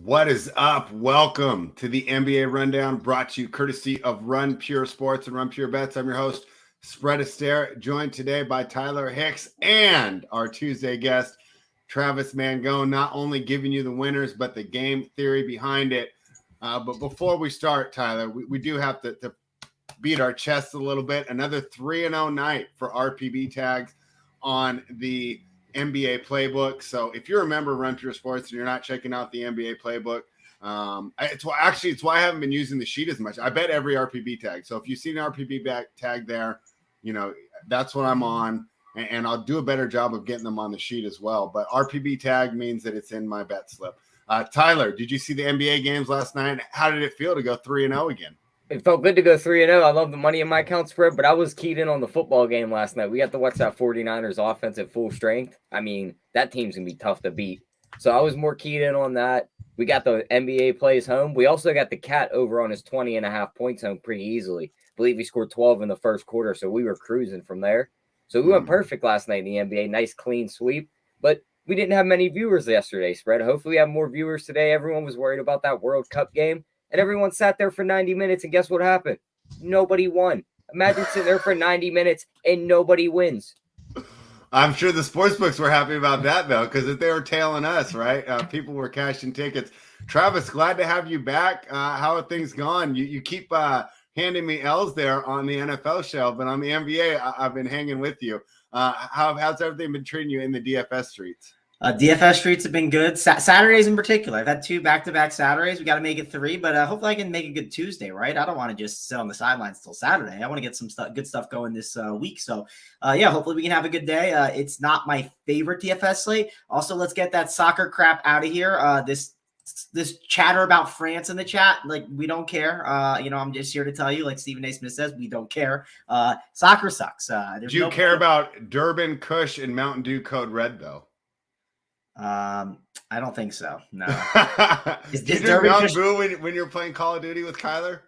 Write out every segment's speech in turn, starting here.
What is up? Welcome to the NBA Rundown, brought to you courtesy of Run Pure Sports and Run Pure Bets. I'm your host, Astaire, joined today by Tyler Hicks and our Tuesday guest, Travis Mangone, not only giving you the winners, but the game theory behind it. But before we start, Tyler, we do have to beat our chests a little bit. Another 3-0 night for RPB tags on the NBA playbook. So if you remember Run Pure Sports and you're not checking out the NBA playbook, it's why I haven't been using the sheet as much. I bet every RPB tag. So if you see an RPB tag there, that's what I'm on, and I'll do a better job of getting them on the sheet as well. But RPB tag means that it's in my bet slip. Tyler, did you see the NBA games last night? How did it feel to go 3-0 again? It felt good to go 3-0. I love the money in my account spread, but I was keyed in on the football game last night. We got to watch that 49ers offense at full strength. I mean, that team's going to be tough to beat. So I was more keyed in on that. We got the NBA plays home. We also got the Cat over on his 20.5 points home pretty easily. I believe he scored 12 in the first quarter, so we were cruising from there. So we went perfect last night in the NBA. Nice, clean sweep. But we didn't have many viewers yesterday, spread. Hopefully we have more viewers today. Everyone was worried about that World Cup game. And everyone sat there for 90 minutes, and guess what happened? Nobody won. Imagine sitting there for 90 minutes and nobody wins. I'm sure the sportsbooks were happy about that, though, because if they were tailing us, right, people were cashing tickets. Travis, glad to have you back. How are things gone? You keep handing me L's there on the NFL show, but on the NBA, I've been hanging with you. How's everything been treating you in the DFS streets? DFS streets have been good. Saturdays in particular. I've had 2 back-to-back Saturdays. We got to make it 3, but hopefully I can make a good Tuesday, right? I don't want to just sit on the sidelines till Saturday. I want to get some good stuff going this week. So, hopefully we can have a good day. It's not my favorite DFS slate. Also, let's get that soccer crap out of here. This chatter about France in the chat, like, we don't care. I'm just here to tell you, like Stephen A. Smith says, we don't care. Soccer sucks. Do you care about Durban, Kush, and Mountain Dew Code Red, though? I don't think so. No. Is Durban Mountain Dew when you're playing Call of Duty with Kyler?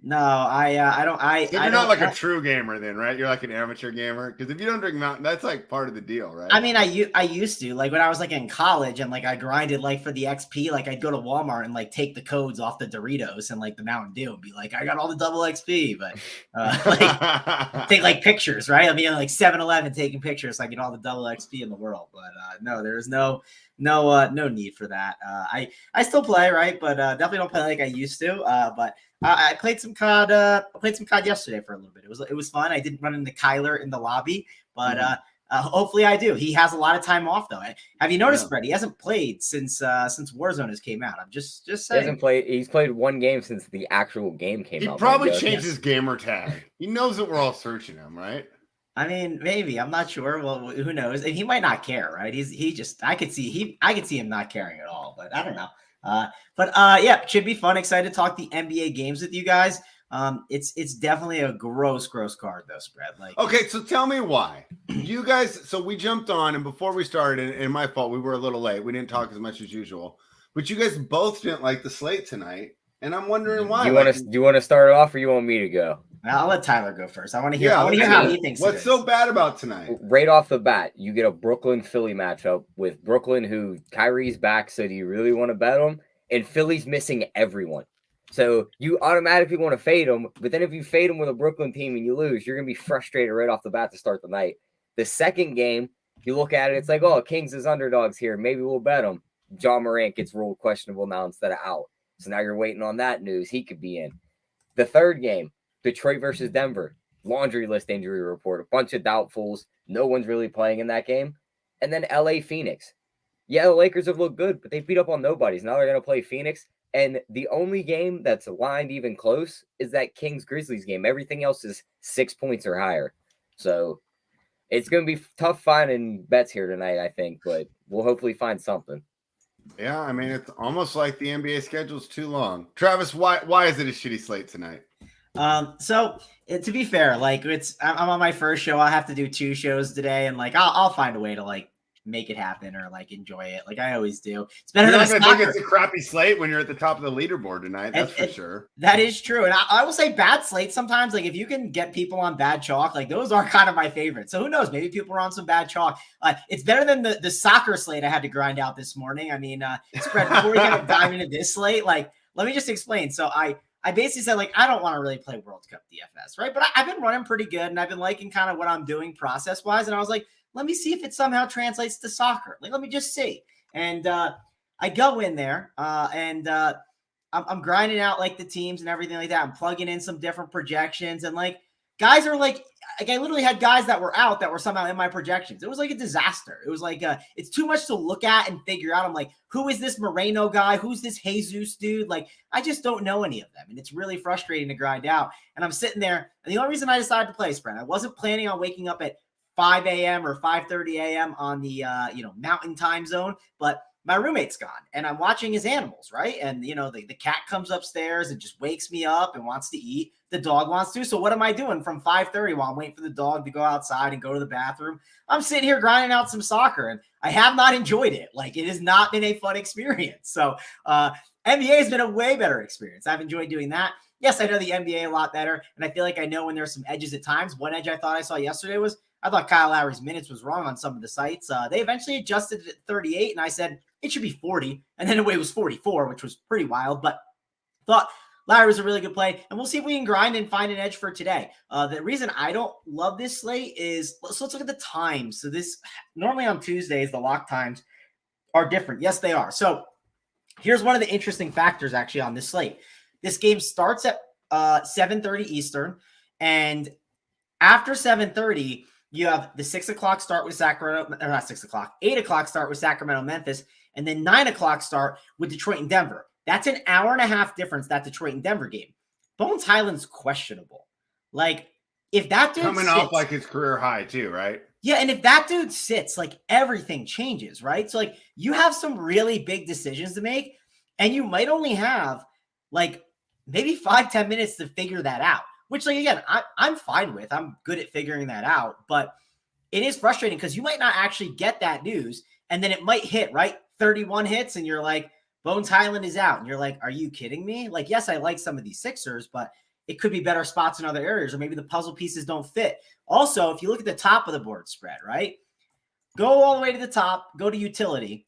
No, I don't. You're not like a true gamer then, right? You're like an amateur gamer, because if you don't drink Mountain, that's like part of the deal, right? I mean, I used to, like, when I was like in college and like I grinded like for the XP, like I'd go to Walmart and like take the codes off the Doritos and like the Mountain Dew and be like, I got all the double XP, but like take like pictures, right? I mean, like 7-Eleven taking pictures, so I get all the double XP in the world. But no, there's no need for that. I still play, right? But definitely don't play like I used to. But I played some COD. Yesterday for a little bit. It was fun. I didn't run into Kyler in the lobby, but hopefully I do. He has a lot of time off though. Have you noticed, Brett? He hasn't played since Warzone has came out. I'm just saying. He hasn't played. He's played one game since the actual game came out. He probably changed his gamer tag. He knows that we're all searching him, right? I mean, maybe. I'm not sure. Well, who knows? And he might not care, right? I could see him not caring at all, but I don't know. Should be fun. Excited to talk the NBA games with you guys. It's definitely a gross card though, spread. Like, okay, so tell me why you guys. So we jumped on, and before we started, and my fault, we were a little late. We didn't talk as much as usual, but you guys both didn't like the slate tonight, and I'm wondering why. Do you want to start it off, or you want me to go? I'll let Tyler go first. I want to hear how he thinks. What's so bad about tonight? Right off the bat, you get a Brooklyn-Philly matchup with Brooklyn, who Kyrie's back, so do you really want to bet them? And Philly's missing everyone. So you automatically want to fade them, but then if you fade them with a Brooklyn team and you lose, you're going to be frustrated right off the bat to start the night. The second game, you look at it, it's like, oh, Kings is underdogs here. Maybe we'll bet them. John Morant gets ruled questionable now instead of out. So now you're waiting on that news. He could be in. The third game, Detroit versus Denver, laundry list injury report, a bunch of doubtfuls. No one's really playing in that game. And then LA Phoenix. Yeah, the Lakers have looked good, but they beat up on nobodies. Now they're going to play Phoenix. And the only game that's aligned even close is that Kings-Grizzlies game. Everything else is 6 points or higher. So it's going to be tough finding bets here tonight, I think, but we'll hopefully find something. Yeah, I mean, it's almost like the NBA schedule's too long. Travis, why is it a shitty slate tonight? To be fair, like I'm on my first show. I'll have to do 2 shows today, and like I'll find a way to like make it happen or like enjoy it. Like I always do. It's better You're than not a going to think soccer. it's a crappy slate when you're at the top of the leaderboard tonight. That's for sure. That is true. And I will say bad slates sometimes, like if you can get people on bad chalk, like those are kind of my favorites. So who knows? Maybe people are on some bad chalk. It's better than the soccer slate I had to grind out this morning. I mean, Spread, before we kind of dive into this slate, like let me just explain. So I basically said, like, I don't want to really play World Cup DFS, right? But I've been running pretty good and I've been liking kind of what I'm doing process-wise. And I was like, let me see if it somehow translates to soccer. Like, let me just see. And I go in there and I'm grinding out like the teams and everything like that. I'm plugging in some different projections and like guys are like I literally had guys that were out that were somehow in my projections. It was like a disaster. It was like it's too much to look at and figure out. I'm like, who is this Moreno guy? Who's this Jesus dude? Like, I just don't know any of them. And it's really frustrating to grind out. And I'm sitting there. And the only reason I decided to play Spread, I wasn't planning on waking up at 5 a.m. or 5:30 a.m. on the mountain time zone, but my roommate's gone and I'm watching his animals, right? And, the cat comes upstairs and just wakes me up and wants to eat. The dog wants to. So what am I doing from 5:30 while I'm waiting for the dog to go outside and go to the bathroom? I'm sitting here grinding out some soccer and I have not enjoyed it. Like, it has not been a fun experience. So NBA has been a way better experience. I've enjoyed doing that. Yes, I know the NBA a lot better. And I feel like I know when there's some edges at times. One edge I thought I saw yesterday was I thought Kyle Lowry's minutes was wrong on some of the sites. They eventually adjusted it at 38, and I said it should be 40. And then it was 44, which was pretty wild. But thought Lowry was a really good play. And we'll see if we can grind and find an edge for today. The reason I don't love this slate is, let's look at the times. So normally on Tuesdays, the lock times are different. Yes, they are. So here's one of the interesting factors actually on this slate. This game starts at 7:30 Eastern. And after 7:30, you have the 6 o'clock start with Sacramento, or not 6 o'clock, 8 o'clock start with Sacramento, Memphis, and then 9 o'clock start with Detroit and Denver. That's an hour and a half difference, that Detroit and Denver game. Bones Highland's questionable. Like, if that dude coming off like his career high too, right? Yeah, and if that dude sits, like, everything changes, right? So, like, you have some really big decisions to make, and you might only have, like, maybe 5-10 minutes to figure that out. Which, like, again, I'm fine with. I'm good at figuring that out. But it is frustrating because you might not actually get that news. And then it might hit, right? 31 hits. And you're like, Bones Highland is out. And you're like, are you kidding me? Like, yes, I like some of these Sixers, but it could be better spots in other areas. Or maybe the puzzle pieces don't fit. Also, if you look at the top of the board spread, right? Go all the way to the top. Go to utility.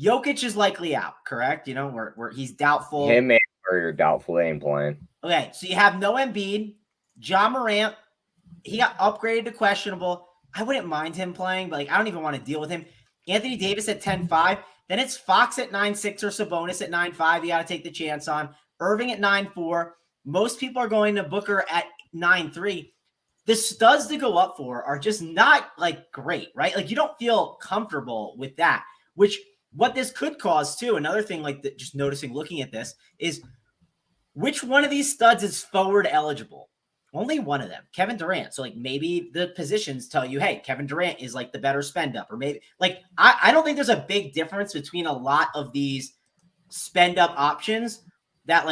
Jokic is likely out, correct? Where he's doubtful. Him and Murray are doubtful. They ain't playing. Okay, so you have no Embiid, John Morant. He got upgraded to questionable. I wouldn't mind him playing, but I don't even want to deal with him. Anthony Davis at 10-5. Then it's Fox at 9-6 or Sabonis at 9-5. You got to take the chance on. Irving at 9-4. Most people are going to Booker at 9-3. The studs to go up for are just not great, right? Like, you don't feel comfortable with that, which what this could cause too. Another thing, just noticing, looking at this, is which one of these studs is forward eligible? Only one of them, Kevin Durant. So maybe the positions tell you, hey, Kevin Durant is the better spend up, or maybe I don't think there's a big difference between a lot of these spend up options that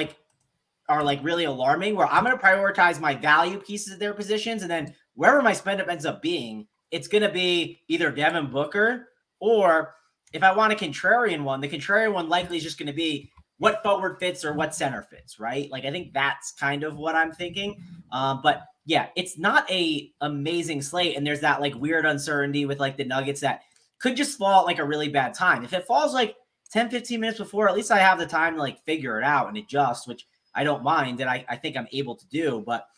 are really alarming, where I'm going to prioritize my value pieces of their positions. And then wherever my spend up ends up being, it's going to be either Devin Booker, or if I want a contrarian one, the contrarian one likely is just going to be what forward fits or what center fits, right? I think that's kind of what I'm thinking. But yeah, it's not a amazing slate. And there's that weird uncertainty with the Nuggets that could just fall at a really bad time. If it falls 10-15 minutes before, at least I have the time to figure it out and adjust, which I don't mind. And I think I'm able to do, but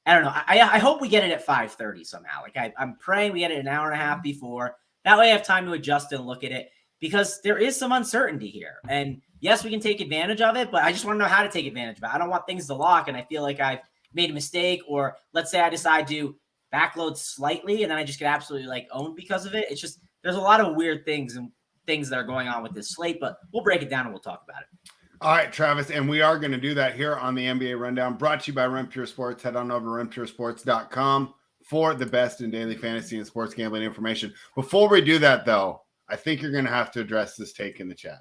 I don't know. I hope we get it at 5:30 somehow. I'm praying we get it an hour and a half before. That way I have time to adjust and look at it, because there is some uncertainty here. And yes, we can take advantage of it, but I just want to know how to take advantage of it. I don't want things to lock and I feel like I've made a mistake, or let's say I decide to backload slightly and then I just get absolutely owned because of it. It's just, there's a lot of weird things and things that are going on with this slate, but we'll break it down and we'll talk about it. All right, Travis, and we are going to do that here on the NBA Rundown, brought to you by Run Pure Sports. Head on over to runpuresports.com for the best in daily fantasy and sports gambling information. Before we do that, though, I think you're going to have to address this take in the chat.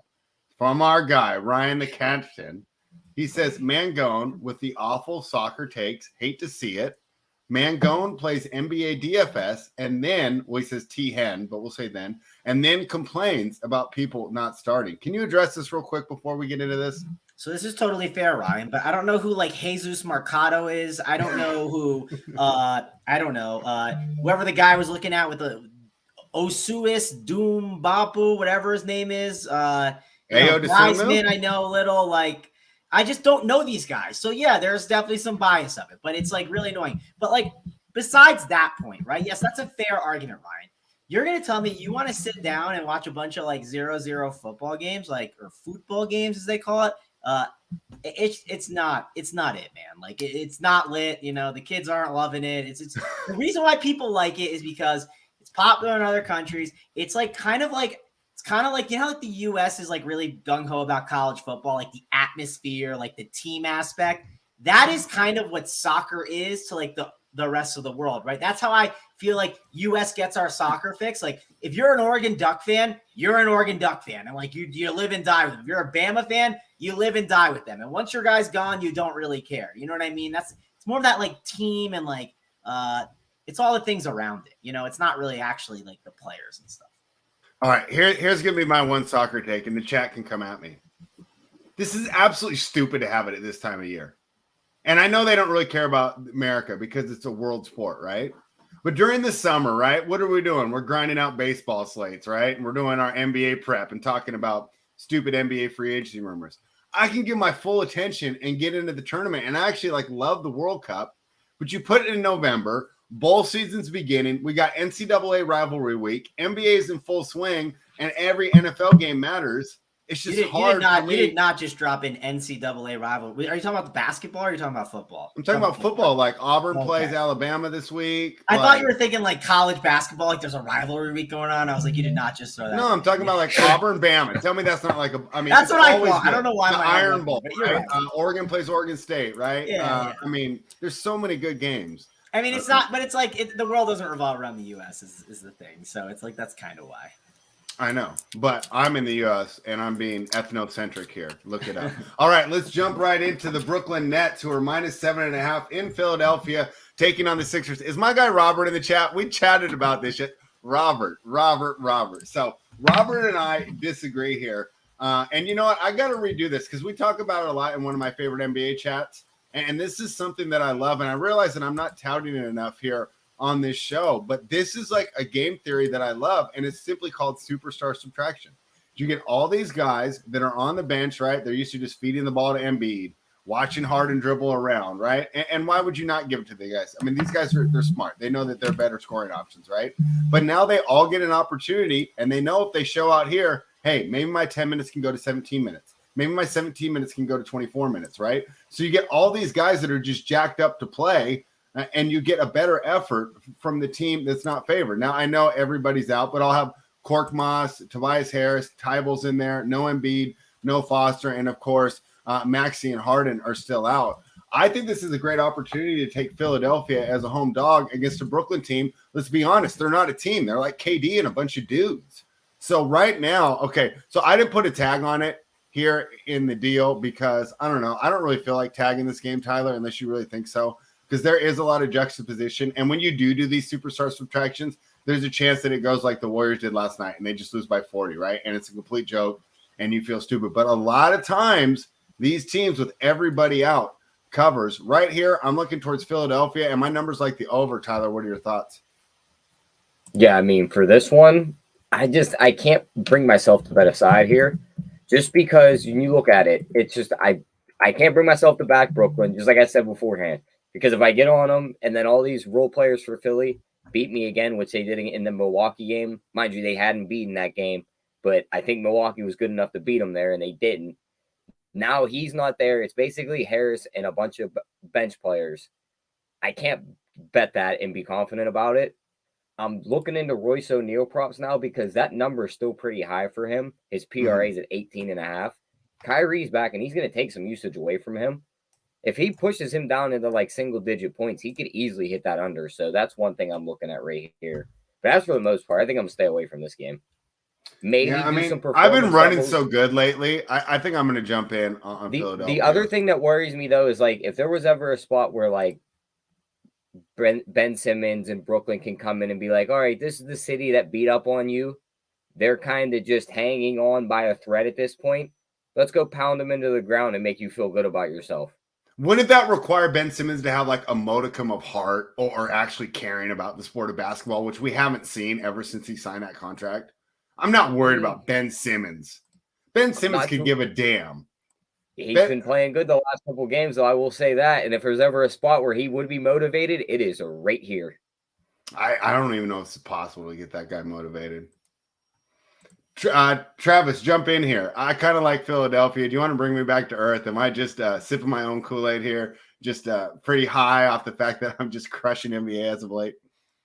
From our guy, Ryan the Captain. He says, Mangone with the awful soccer takes. Hate to see it. Mangone plays NBA DFS, and then, well, he says T-Hen, but we'll say then, and then complains about people not starting. Can you address this real quick before we get into this? So this is totally fair, Ryan, but I don't know who like Jesus Mercado is. I don't know who, whoever the guy was looking at with the Osuis Doom Bapu, whatever his name is. Wiseman, I know a little, like, I just don't know these guys. So yeah, there's definitely some bias of it, but it's like really annoying. But like, besides that point, right? Yes, that's a fair argument, Ryan. You're going to tell me you want to sit down and watch a bunch of like 0-0 football games, like, or football games as they call it. It's not it, man. Like it's not lit. You know, the kids aren't loving it. It's the reason why people like it is because it's popular in other countries. It's kind of like, you know, like the US is like really gung-ho about college football, like the atmosphere, like the team aspect. That is kind of what soccer is to like the rest of the world, right? That's how I feel like US gets our soccer fix. Like if you're an Oregon Duck fan, you're an Oregon Duck fan. And like you live and die with them. If you're a Bama fan, you live and die with them. And once your guy's gone, you don't really care. You know what I mean? It's more of that like team and like it's all the things around it. You know, it's not really actually like the players and stuff. All right, here's going to be my one soccer take, and the chat can come at me. This is absolutely stupid to have it at this time of year. And I know they don't really care about America because it's a world sport, right? But during the summer, right, what are we doing? We're grinding out baseball slates, right? And we're doing our NBA prep and talking about stupid NBA free agency rumors. I can give my full attention and get into the tournament. And I actually like love the World Cup, but you put it in November. Bowl season's beginning. We got NCAA rivalry week. NBA is in full swing, and every NFL game matters. It's just hard. You did not just drop in NCAA rivalry. Are you talking about the basketball or are you talking about football? I'm talking about football. Like Auburn plays Alabama this week. I thought you were thinking like college basketball, like there's a rivalry week going on. I was like, you did not just throw that. No, I'm talking about like Auburn, Bama. Tell me that's not like a. I mean, that's what I thought. I don't know why. The Iron Bowl. Right? Oregon plays Oregon State, right? Yeah. I mean, there's so many good games. I mean, it's not, but it's like the world doesn't revolve around the U.S. is the thing. So it's like that's kind of why. I know, but I'm in the U.S. and I'm being ethnocentric here. Look it up. All right, let's jump right into the Brooklyn Nets, who are -7.5 in Philadelphia, taking on the Sixers. Is my guy Robert in the chat? We chatted about this shit. Robert. So Robert and I disagree here. And you know what? I got to redo this because we talk about it a lot in one of my favorite NBA chats. And this is something that I love. And I realize that I'm not touting it enough here on this show, but this is like a game theory that I love. And it's simply called superstar subtraction. You get all these guys that are on the bench, right? They're used to just feeding the ball to Embiid, watching Harden dribble around, right? And why would you not give it to the guys? I mean, these guys they're smart. They know that they're better scoring options, right? But now they all get an opportunity, and they know if they show out here, hey, maybe my 10 minutes can go to 17 minutes. Maybe my 17 minutes can go to 24 minutes, right? So you get all these guys that are just jacked up to play, and you get a better effort from the team that's not favored. Now, I know everybody's out, but I'll have Korkmaz, Tobias Harris, Tybals in there, no Embiid, no Foster, and, of course, Maxey and Harden are still out. I think this is a great opportunity to take Philadelphia as a home dog against a Brooklyn team. Let's be honest, they're not a team. They're like KD and a bunch of dudes. So right now, okay, so I didn't put a tag on it here in the deal because, I don't know, I don't really feel like tagging this game, Tyler, unless you really think so, because there is a lot of juxtaposition. And when you do these superstar subtractions, there's a chance that it goes like the Warriors did last night and they just lose by 40, right? And it's a complete joke and you feel stupid. But a lot of times, these teams with everybody out covers. Right here, I'm looking towards Philadelphia, and my number's like the over. Tyler, what are your thoughts? Yeah, I mean, for this one, I can't bring myself to bet aside here. Just because when you look at it, it's just I can't bring myself to back Brooklyn, just like I said beforehand. Because if I get on them and then all these role players for Philly beat me again, which they did in the Milwaukee game, mind you, they hadn't beaten that game, but I think Milwaukee was good enough to beat them there, and they didn't. Now he's not there. It's basically Harris and a bunch of bench players. I can't bet that and be confident about it. I'm looking into Royce O'Neal props now because that number is still pretty high for him. His PRA is at 18.5. Kyrie's back, and he's going to take some usage away from him. If he pushes him down into like single-digit points, he could easily hit that under. So that's one thing I'm looking at right here. But as for the most part, I think I'm going to stay away from this game. Maybe yeah, I mean, I've been running so good lately. I think I'm going to jump in on Philadelphia. The other thing that worries me, though, is like if there was ever a spot where like Ben Simmons and Brooklyn can come in and be like, all right, this is the city that beat up on you. They're kind of just hanging on by a thread at this point. Let's go pound them into the ground and make you feel good about yourself. Wouldn't that require Ben Simmons to have like a modicum of heart or actually caring about the sport of basketball, which we haven't seen ever since he signed that contract? I'm not worried about Ben Simmons. Ben Simmons can give a damn. He's been playing good the last couple games, though, I will say that. And if there's ever a spot where he would be motivated, it is right here. I don't even know if it's possible to get that guy motivated. Travis, jump in here. I kind of like Philadelphia. Do you want to bring me back to earth? Am I just sipping my own Kool-Aid here? Just pretty high off the fact that I'm just crushing NBA as of late?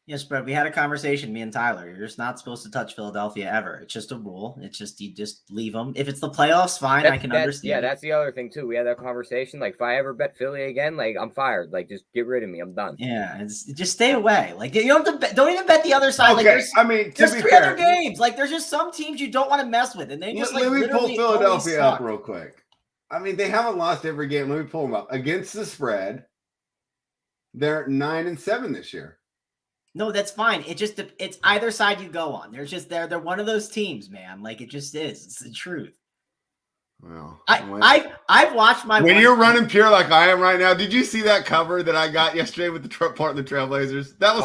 Yes, but we had a conversation, me and Tyler. You're just not supposed to touch Philadelphia ever. It's just a rule. It's just you just leave them. If it's the playoffs, fine. I can understand. Yeah, that's the other thing too. We had that conversation. Like, if I ever bet Philly again, like, I'm fired. Like, just get rid of me. I'm done. Yeah, just stay away. Like, you don't have to don't even bet the other side. Okay, like, there's 3 other games. Like, there's just some teams you don't want to mess with, and they just let me pull Philadelphia up real quick. I mean, they haven't lost every game. Let me pull them up against the spread. They're 9-7 this year. No, that's fine. It's either side you go on. They're one of those teams, man. Like, it just is. It's the truth. Well, I've watched my when you're running pure like I am right now. Did you see that cover that I got yesterday with the Portland Trailblazers? That was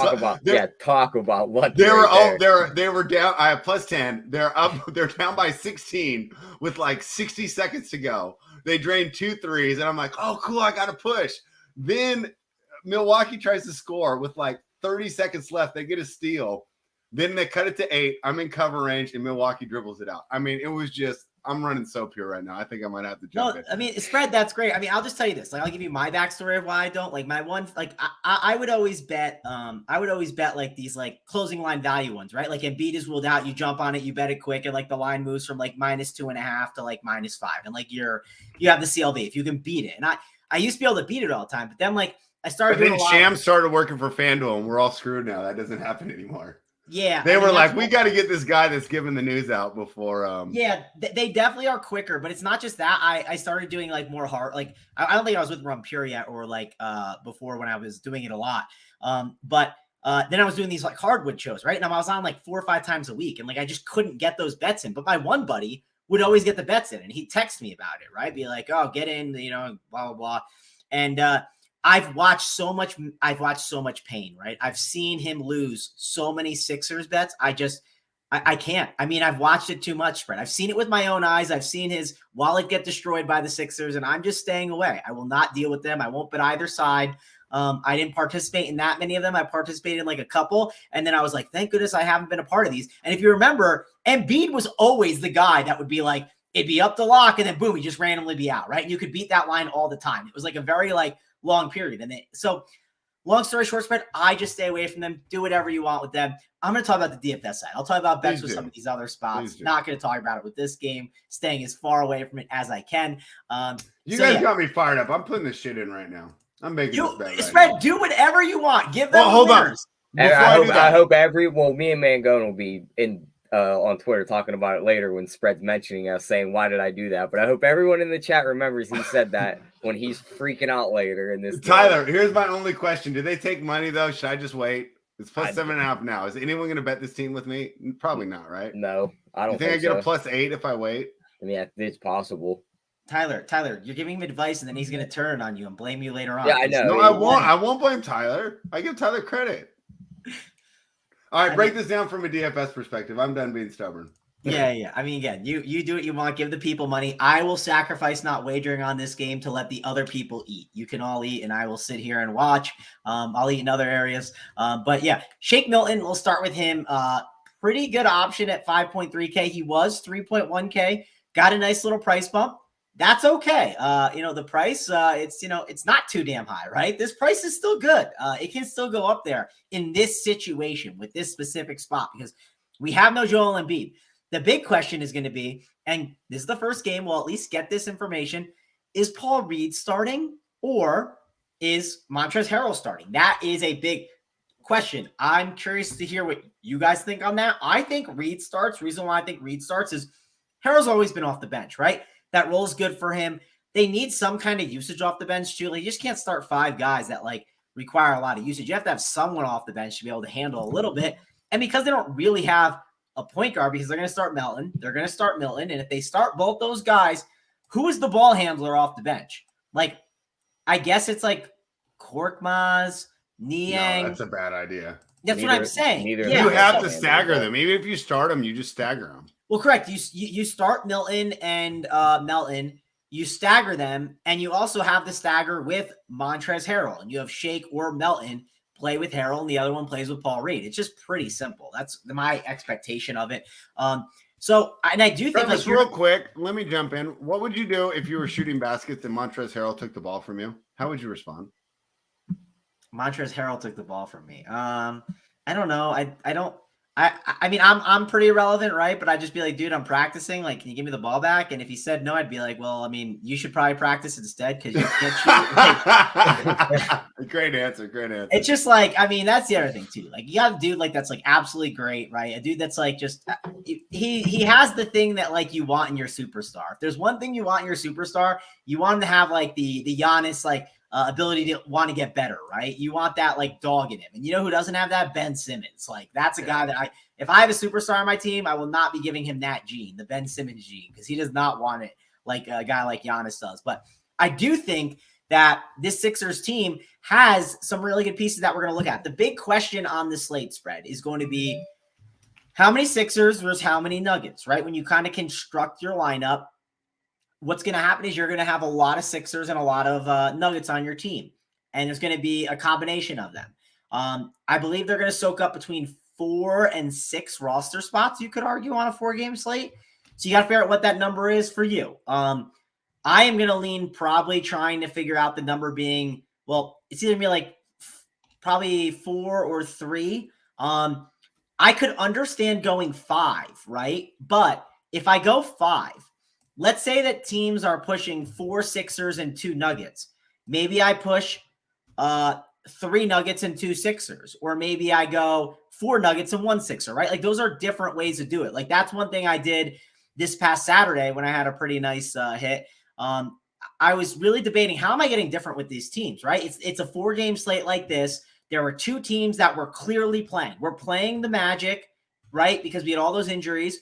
talk about what they were. They were down. I have +10. They're up. They're down by 16 with like 60 seconds to go. They drained 2 threes, and I'm like, oh, cool. I got to push. Then Milwaukee tries to score with like 30 seconds left. They get a steal. Then they cut it to 8. I'm in cover range, and Milwaukee dribbles it out. I mean, it was just, I'm running so pure right now. I think I might have to jump in. I mean, spread, that's great. I mean, I'll just tell you this. Like, I'll give you my backstory of why I don't. Like, my one, like, I would always bet, like these, like, closing line value ones, right? Like, Embiid is ruled out. You jump on it, you bet it quick, and, like, the line moves from, like, -2.5 to, like, -5. And, like, you have the CLV if you can beat it. And I used to be able to beat it all the time, but then, like, I started doing Sham started working for FanDuel, and we're all screwed now. That doesn't happen anymore. Yeah. They were like, we got to get this guy that's giving the news out before. Yeah, they definitely are quicker, but it's not just that. I started doing like more hard. Like, I don't think I was with Run Pure yet, or like before when I was doing it a lot. But then I was doing these like hardwood shows, right? And I was on like 4 or 5 times a week, and like I just couldn't get those bets in. But my one buddy would always get the bets in, and he'd text me about it, right? Be like, oh, get in, blah, blah, blah. And I've watched so much pain, right? I've seen him lose so many Sixers bets. I can't. I mean, I've watched it too much, Fred. I've seen it with my own eyes. I've seen his wallet get destroyed by the Sixers, and I'm just staying away. I will not deal with them. I won't bet either side. I didn't participate in that many of them. I participated in like a couple, and then I was like, thank goodness I haven't been a part of these. And if you remember, Embiid was always the guy that would be like, it'd be up the lock, and then boom, he'd just randomly be out, right? And you could beat that line all the time. It was like a very like long period. And so long story short, Spread, I just stay away from them. Do whatever you want with them. I'm going to talk about the DFS side. I'll talk about bets with some of these other spots. Not going to talk about it with this game. Staying as far away from it as I can. You guys got me fired up. I'm putting this shit in right now. I'm making this bet Spread, do whatever you want. Give them hold on. I hope me and Mangone will be in on Twitter talking about it later when Spread's mentioning us, saying, why did I do that? But I hope everyone in the chat remembers he said that when he's freaking out later in this Tyler, here's my only question. Do they take money, though? Should I just wait? It's +7.5 now. Is anyone going to bet this team with me? Probably not, right? No, I don't think I get so. a +8 if I wait? Yeah, it's possible. Tyler, you're giving him advice, and then he's going to turn on you and blame you later on. Yeah, I know. No, I won't blame Tyler. I give Tyler credit. All right, break this down from a DFS perspective. I'm done being stubborn. Yeah. I mean, again, you do what you want. Give the people money. I will sacrifice not wagering on this game to let the other people eat. You can all eat, and I will sit here and watch. I'll eat in other areas. But yeah, Shake Milton, we'll start with him. Pretty good option at 5.3K. He was 3.1K. Got a nice little price bump. That's okay. The price, it's not too damn high, right? This price is still good. It can still go up there in this situation with this specific spot because we have no Joel Embiid. The big question is going to be, and this is the first game, we'll at least get this information, is Paul Reed starting or is Montrezl Harrell starting? That is a big question. I'm curious to hear what you guys think on that. I think Reed starts. Reason why I think Reed starts is Harrell's always been off the bench, right? That role is good for him. They need some kind of usage off the bench too. Like, you just can't start 5 guys that like require a lot of usage. You have to have someone off the bench to be able to handle a little bit. And because they don't really have a point guard, because they're going to start Milton, and if they start both those guys, who is the ball handler off the bench? Like, I guess it's like Korkmaz, Niang. No, that's a bad idea. That's what I'm saying. You have to stagger them. Even if you start them, you just stagger them. Well, correct. You start Milton and Melton. You stagger them, and you also have the stagger with Montrezl Harrell, and you have Shake or Melton play with Harrell, and the other one plays with Paul Reed. It's just pretty simple. That's my expectation of it. So, and I do think just real quick, let me jump in. What would you do if you were shooting baskets and Montrezl Harrell took the ball from you? How would you respond? Montrezl Harrell took the ball from me. I don't know. I mean, I'm pretty irrelevant, right? But I'd just be like, dude, I'm practicing. Like, can you give me the ball back? And if he said no, I'd be like, well, I mean, you should probably practice instead because you can't shoot. Great answer. It's just like, I mean, that's the other thing too. Like, you got a dude like that's like absolutely great, right? A dude that's like just he has the thing that like you want in your superstar. If there's one thing you want in your superstar, you want him to have like the Giannis like ability to want to get better, right? You want that like dog in him. And you know who doesn't have that? Ben Simmons. Like, that's a guy that if I have a superstar on my team, I will not be giving him that gene, the Ben Simmons gene, because he does not want it like a guy like Giannis does. But I do think that this Sixers team has some really good pieces that we're going to look at. The big question on the slate spread is going to be how many Sixers versus how many Nuggets, right? When you kind of construct your lineup, what's going to happen is you're going to have a lot of Sixers and a lot of Nuggets on your team. And there's going to be a combination of them. I believe they're going to soak up between 4 and 6 roster spots, you could argue, on a 4-game slate. So you got to figure out what that number is for you. I am going to lean probably trying to figure out the number being, well, it's either going to be like probably 4 or 3. I could understand going 5, right? But if I go 5, let's say that teams are pushing 4 Sixers and 2 Nuggets. Maybe I push 3 Nuggets and 2 Sixers, or maybe I go 4 Nuggets and 1 Sixer, right? Like, those are different ways to do it. Like, that's one thing I did this past Saturday when I had a pretty nice hit. I was really debating, how am I getting different with these teams, right? It's a 4-game slate like this. There were 2 teams that were clearly playing. We're playing the Magic, right? Because we had all those injuries.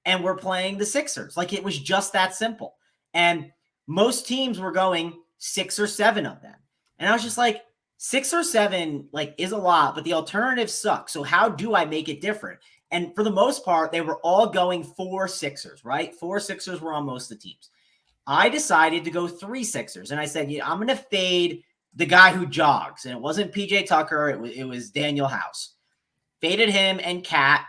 And we're playing the Sixers. Like, it was just that simple. And most teams were going 6 or 7 of them. And I was just like, 6 or 7 like is a lot, but the alternatives suck. So how do I make it different? And for the most part, they were all going 4 Sixers, right? 4 Sixers were on most of the teams. I decided to go 3 Sixers. And I said, I'm going to fade the guy who jogs. And it wasn't PJ Tucker. It was Daniel House. Faded him and Cat.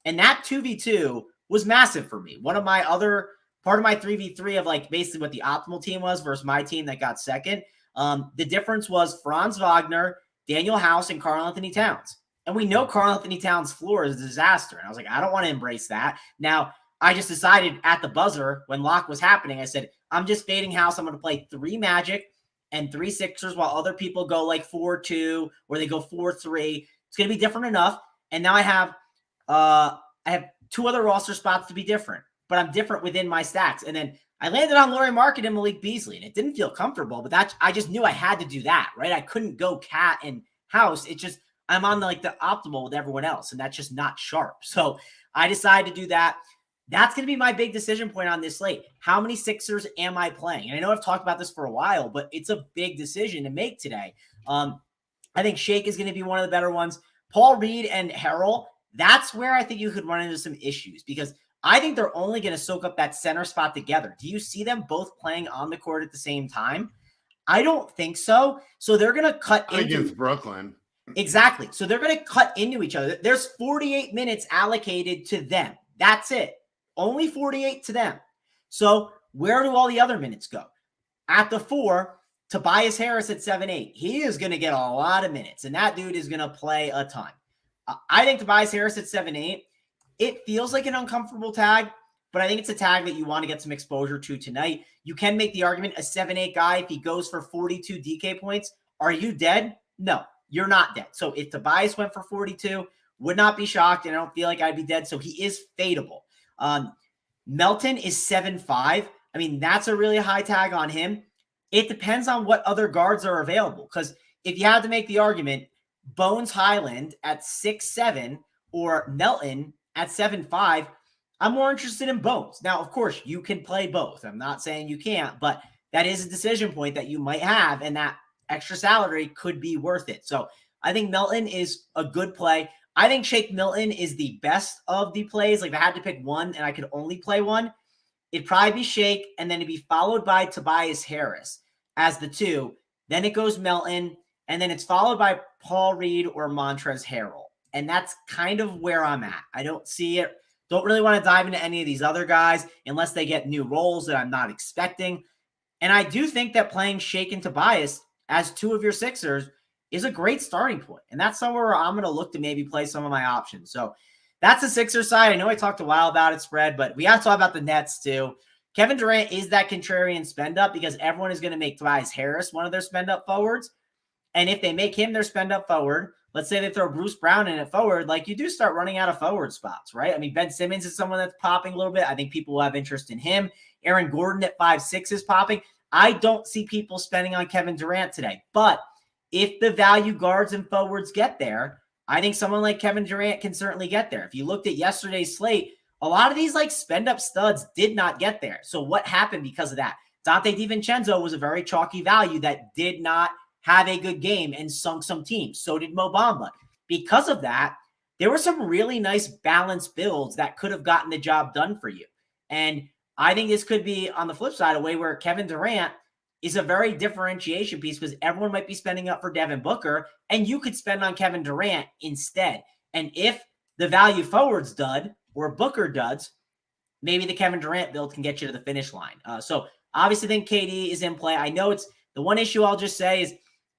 And that 2v2 was massive for me. One of my other part of my 3v3 of like basically what the optimal team was versus my team that got second. The difference was Franz Wagner, Daniel House, and Karl Anthony Towns. And we know Karl Anthony Towns' floor is a disaster. And I was like, I don't want to embrace that. Now, I just decided at the buzzer when lock was happening, I said, I'm just fading House. I'm going to play 3 Magic and 3 Sixers while other people go like 4-2 or they go 4-3. It's going to be different enough. And now I have 2 other roster spots to be different, but I'm different within my stacks. And then I landed on Lauri Markkanen and Malik Beasley, and it didn't feel comfortable, but I just knew I had to do that, right? I couldn't go Cat and House. It's just, I'm on the optimal with everyone else, and that's just not sharp. So I decided to do that. That's going to be my big decision point on this slate. How many Sixers am I playing? And I know I've talked about this for a while, but it's a big decision to make today. I think Shake is going to be one of the better ones. Paul Reed and Harrell, that's where I think you could run into some issues because I think they're only going to soak up that center spot together. Do you see them both playing on the court at the same time? I don't think so. So they're going to cut against Brooklyn. Exactly. So they're going to cut into each other. There's 48 minutes allocated to them. That's it. Only 48 to them. So where do all the other minutes go? At the 4, Tobias Harris at 7-8. He is going to get a lot of minutes, and that dude is going to play a ton. I think Tobias Harris at 7-8, it feels like an uncomfortable tag, but I think it's a tag that you want to get some exposure to tonight. You can make the argument a 7-8 guy, if he goes for 42 DK points, are you dead? No, you're not dead. So if Tobias went for 42, would not be shocked, and I don't feel like I'd be dead. So he is fadeable. Melton is 7-5. I mean, that's a really high tag on him. It depends on what other guards are available because if you had to make the argument, Bones Highland at 6'7" or Melton at 7'5", I'm more interested in Bones. Now, of course, you can play both. I'm not saying you can't, but that is a decision point that you might have, and that extra salary could be worth it. So I think Melton is a good play. I think Shake Milton is the best of the plays. Like, if I had to pick one and I could only play one, it'd probably be Shake, and then it'd be followed by Tobias Harris as the 2. Then it goes Melton, and then it's followed by Paul Reed or Montrezl Harrell. And that's kind of where I'm at. I don't see it. Don't really want to dive into any of these other guys unless they get new roles that I'm not expecting. And I do think that playing Shake and Tobias as 2 of your Sixers is a great starting point. And that's somewhere where I'm going to look to maybe play some of my options. So that's the Sixers side. I know I talked a while about it, Spread, but we got to talk about the Nets too. Kevin Durant is that contrarian spend up because everyone is going to make Tobias Harris one of their spend up forwards. And if they make him their spend up forward, let's say they throw Bruce Brown in at forward, like, you do start running out of forward spots, right? I mean, Ben Simmons is someone that's popping a little bit. I think people will have interest in him. Aaron Gordon at 5'6" is popping. I don't see people spending on Kevin Durant today. But if the value guards and forwards get there, I think someone like Kevin Durant can certainly get there. If you looked at yesterday's slate, a lot of these like spend up studs did not get there. So what happened because of that? Dante DiVincenzo was a very chalky value that did not have a good game and sunk some teams. So did Mo Bamba. Because of that, there were some really nice balanced builds that could have gotten the job done for you. And I think this could be, on the flip side, a way where Kevin Durant is a very differentiation piece because everyone might be spending up for Devin Booker, and you could spend on Kevin Durant instead. And if the value forwards dud or Booker duds, maybe the Kevin Durant build can get you to the finish line. So obviously think KD is in play. I know it's the one issue I'll just say is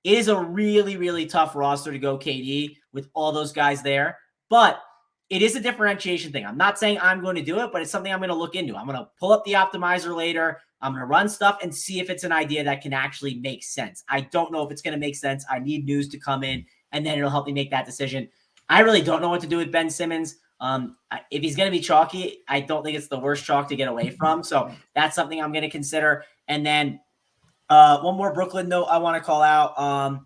it is a really, really tough roster to go KD with all those guys there, but it is a differentiation thing. I'm not saying I'm going to do it, but it's something I'm going to look into. I'm going to pull up the optimizer later. I'm going to run stuff and see if it's an idea that can actually make sense. I don't know if it's going to make sense. I need news to come in, and then it'll help me make that decision. I really don't know what to do with Ben Simmons. If he's going to be chalky, I don't think it's the worst chalk to get away from. So that's something I'm going to consider. And then one more Brooklyn note I want to call out.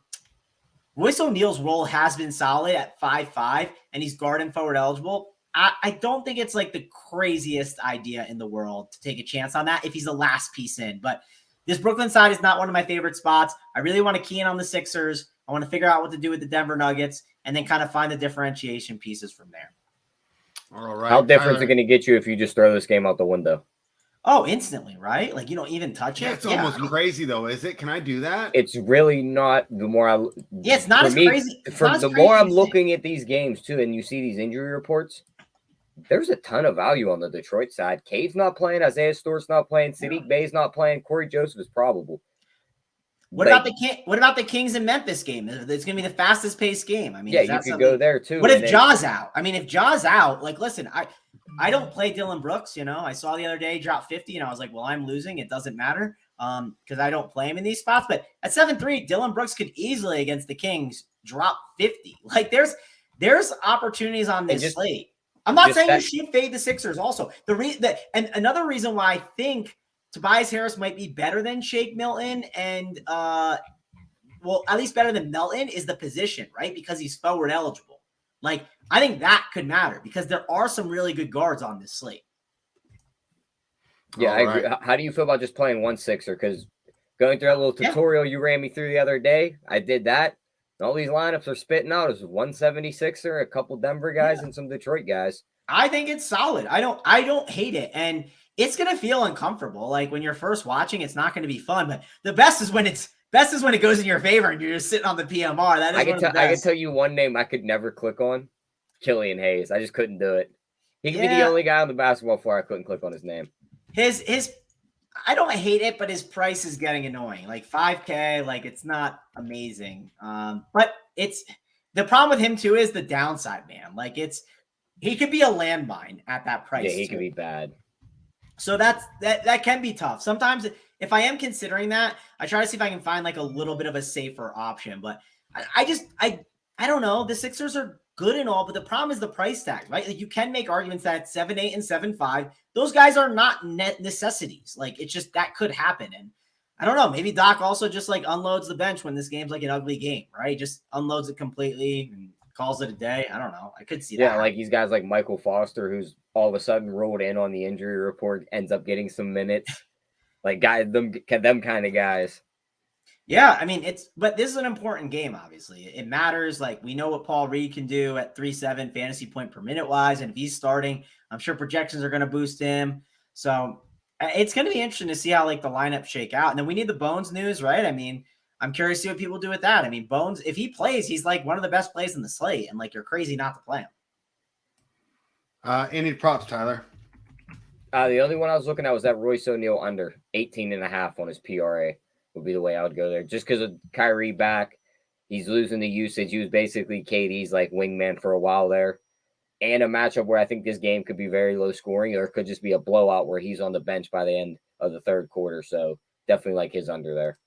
Royce O'Neal's role has been solid at 5'5", and he's guard and forward eligible. I don't think it's like the craziest idea in the world to take a chance on that if he's the last piece in. But this Brooklyn side is not one of my favorite spots. I really want to key in on the Sixers. I want to figure out what to do with the Denver Nuggets and then kind of find the differentiation pieces from there. All right. How different is it going to get you if you just throw this game out the window? Oh, instantly, right? Like, you don't even touch it. It's almost crazy, though, is it? Can I do that? It's really not. The more I, yeah, it's not as crazy. The more I'm looking at these games too, and you see these injury reports, there's a ton of value on the Detroit side. Cade's not playing. Isaiah Stewart's not playing. Sadiq Bey's not playing. Corey Joseph is probable. What about the Kings and Memphis game? It's going to be the fastest paced game. I mean, yeah, you could go there too. What if Jaw's out? I mean, if Jaw's out, like, listen, I don't play Dylan Brooks. You know, I saw the other day he dropped 50, and I was like, well, I'm losing. It doesn't matter because I don't play him in these spots. But at 7-3, Dylan Brooks could easily against the Kings drop 50. Like, there's opportunities on this slate. I'm not saying you should fade the Sixers. Also, and another reason why I think Tobias Harris might be better than Shake Milton and, well, at least better than Melton is the position, right? Because he's forward eligible. Like, I think that could matter because there are some really good guards on this slate. Yeah, I agree. How do you feel about just playing one Sixer? Because going through that little tutorial you ran me through the other day, I did that. And all these lineups are spitting out as 176er, a couple Denver guys, and some Detroit guys. I think it's solid. I don't hate it. And it's going to feel uncomfortable. Like when you're first watching, it's not going to be fun. But the best is when it goes in your favor and you're just sitting on the PMR. That is I can tell you one name I could never click on. Killian Hayes. I just couldn't do it. He could be the only guy on the basketball floor I couldn't click on his name. His I don't hate it, but his price is getting annoying. Like $5K, like it's not amazing. But it's the problem with him too is the downside, man. Like he could be a landmine at that price. Yeah, he could be bad. So that can be tough. Sometimes if I am considering that, I try to see if I can find like a little bit of a safer option. But I don't know. The Sixers are good and all, but the problem is the price tag, right? Like you can make arguments that 7-8 and 7-5, those guys are not net necessities. Like it's just that could happen. And I don't know. Maybe Doc also just like unloads the bench when this game's like an ugly game, right? He just unloads it completely and calls it a day. I don't know. I could see that. Yeah, like these guys like Michael Foster, who's all of a sudden rolled in on the injury report, ends up getting some minutes. Like them kind of guys. Yeah, I mean, but this is an important game, obviously. It matters. Like, we know what Paul Reed can do at 3.7 fantasy point per minute wise. And if he's starting, I'm sure projections are going to boost him. So it's going to be interesting to see how like the lineup shake out. And then we need the Bones news, right? I mean, I'm curious to see what people do with that. I mean, Bones, if he plays, he's like one of the best plays in the slate. And like, you're crazy not to play him. Any props, Tyler? The only one I was looking at was that Royce O'Neal under 18.5 on his PRA. Would be the way I would go there. Just because of Kyrie back, he's losing the usage. He was basically KD's like wingman for a while there. And a matchup where I think this game could be very low scoring, or it could just be a blowout where he's on the bench by the end of the third quarter. So definitely like his under there.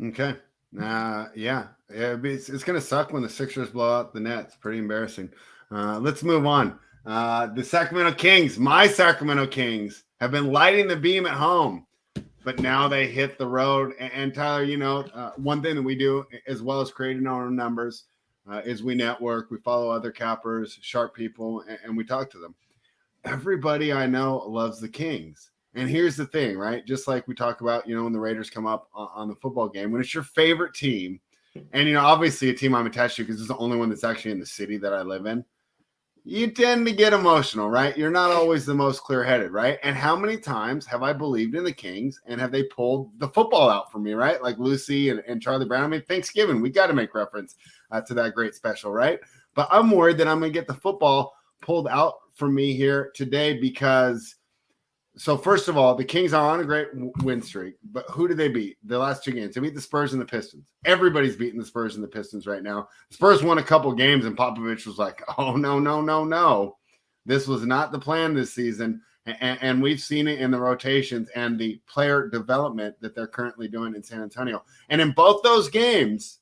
Okay. Yeah. It's going to suck when the Sixers blow out the Nets. Pretty embarrassing. Let's move on. The Sacramento Kings, my Sacramento Kings, have been lighting the beam at home. But now they hit the road. And Tyler, one thing that we do as well as creating our own numbers is we network, we follow other cappers, sharp people, and we talk to them. Everybody I know loves the Kings. And here's the thing, right? Just like we talk about, when the Raiders come up on the football game, when it's your favorite team, and, obviously a team I'm attached to because it's the only one that's actually in the city that I live in, you tend to get emotional, right? You're not always the most clear-headed, right? And how many times have I believed in the Kings and have they pulled the football out for me, right? Like Lucy and Charlie Brown. I mean, Thanksgiving, we got to make reference to that great special, right? But I'm worried that I'm going to get the football pulled out for me here today because – so first of all, the Kings are on a great win streak, but who did they beat? The last two games. They beat the Spurs and the Pistons. Everybody's beating the Spurs and the Pistons right now. The Spurs won a couple games, and Popovich was like, oh, no. This was not the plan this season, and we've seen it in the rotations and the player development that they're currently doing in San Antonio. And in both those games,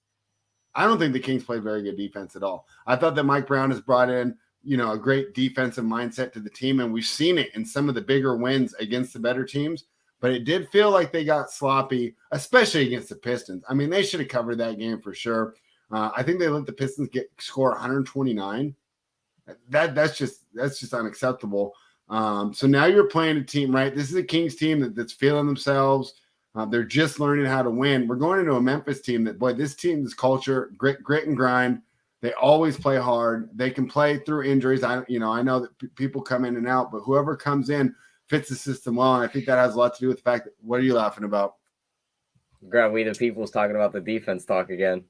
I don't think the Kings played very good defense at all. I thought that Mike Brown has brought in a great defensive mindset to the team. And we've seen it in some of the bigger wins against the better teams, but it did feel like they got sloppy, especially against the Pistons. I mean, they should have covered that game for sure. I think they let the Pistons score 129. That's just unacceptable. So now you're playing a team, right? This is a Kings team that's feeling themselves. They're just learning how to win. We're going into a Memphis team that, boy, this team's culture, grit and grind. They always play hard. They can play through injuries. I know that people come in and out, but whoever comes in fits the system well. And I think that has a lot to do with the fact that, what are you laughing about? Grant, we the people's talking about the defense talk again.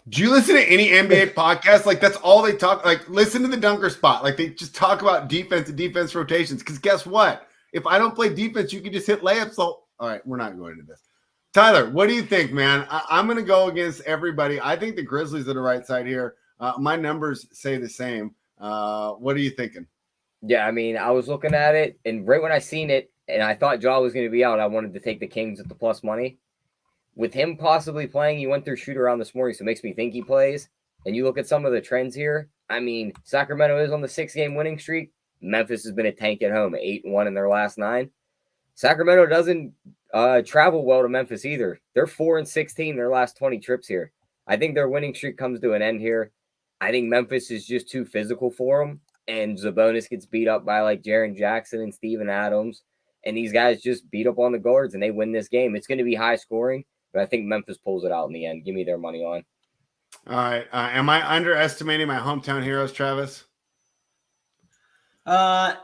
Do you listen to any NBA podcast? Like, that's all they talk. Like, listen to the Dunker Spot. Like, they just talk about defense and defense rotations. Because guess what? If I don't play defense, you can just hit layups. So, all right, we're not going into this. Tyler, what do you think, man? I'm going to go against everybody. I think the Grizzlies are the right side here. My numbers say the same. What are you thinking? Yeah, I mean, I was looking at it, and right when I seen it, and I thought Ja was going to be out, I wanted to take the Kings at the plus money. With him possibly playing, he went through shoot-around this morning, so it makes me think he plays. And you look at some of the trends here. I mean, Sacramento is on the 6-game winning streak. Memphis has been a tank at home, 8-1 in their last 9. Sacramento doesn't travel well to Memphis either. They're 4-16 their last 20 trips here. I think their winning streak comes to an end here. I think Memphis is just too physical for them, and Sabonis gets beat up by like Jaren Jackson and Steven Adams, and these guys just beat up on the guards and they win this game. It's going to be high scoring, but I think Memphis pulls it out in the end. Give me their money on. All right. Am I underestimating my hometown heroes, Travis? I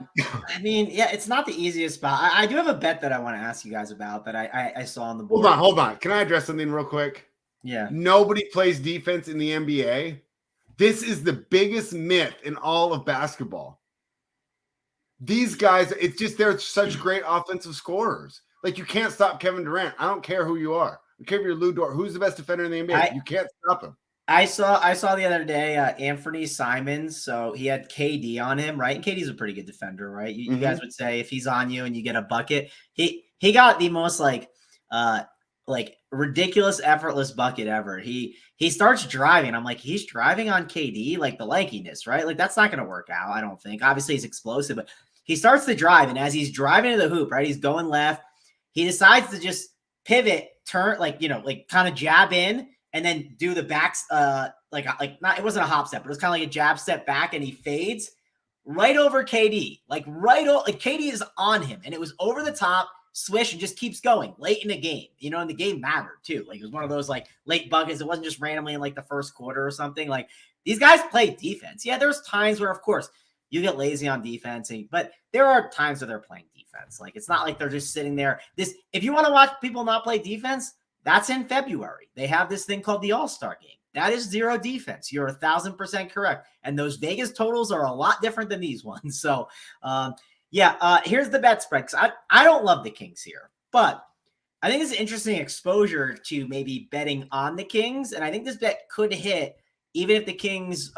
mean, yeah, it's not the easiest spot. I do have a bet that I want to ask you guys about that I saw on the board. Hold on. Can I address something real quick? Yeah. Nobody plays defense in the NBA. This is the biggest myth in all of basketball. These guys, it's just they're such great offensive scorers. Like, you can't stop Kevin Durant. I don't care who you are. I don't care if you're Lou Dort. Who's the best defender in the NBA? You can't stop him. I saw the other day Anthony Simons. So he had KD on him, right? And KD's a pretty good defender, right? You guys would say if he's on you and you get a bucket, he got the most like ridiculous, effortless bucket ever. He starts driving. I'm like, he's driving on KD, like the lankiness, right? Like, that's not going to work out, I don't think. Obviously, he's explosive, but he starts to drive, and as he's driving to the hoop, right, he's going left. he decides to just pivot, turn, like kind of jab in, and then do the backs, like not, it wasn't a hop step, but it was kind of like a jab step back, and he fades right over KD, like KD is on him, and it was over the top, swish, and just keeps going late in the game, and the game mattered too. Like, it was one of those like late buckets. It wasn't just randomly in like the first quarter or something. Like, these guys play defense. Yeah, there's times where, of course, you get lazy on defense, but there are times where they're playing defense. Like, it's not like they're just sitting there. If you want to watch people not play defense, that's in February. They have this thing called the All-Star game. That is zero defense. You're 1,000% correct. And those Vegas totals are a lot different than these ones. So, here's the bet spread. Because I don't love the Kings here, but I think it's an interesting exposure to maybe betting on the Kings. And I think this bet could hit even if the Kings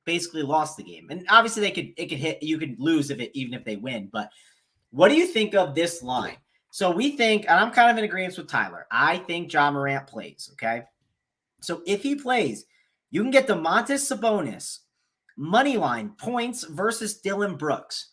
basically lost the game. And obviously it could hit, you could lose even if they win. But what do you think of this line? So we think, and I'm kind of in agreement with Tyler, I think Ja Morant plays, okay? So if he plays, you can get Domantas Sabonis, money line, points versus Dillon Brooks.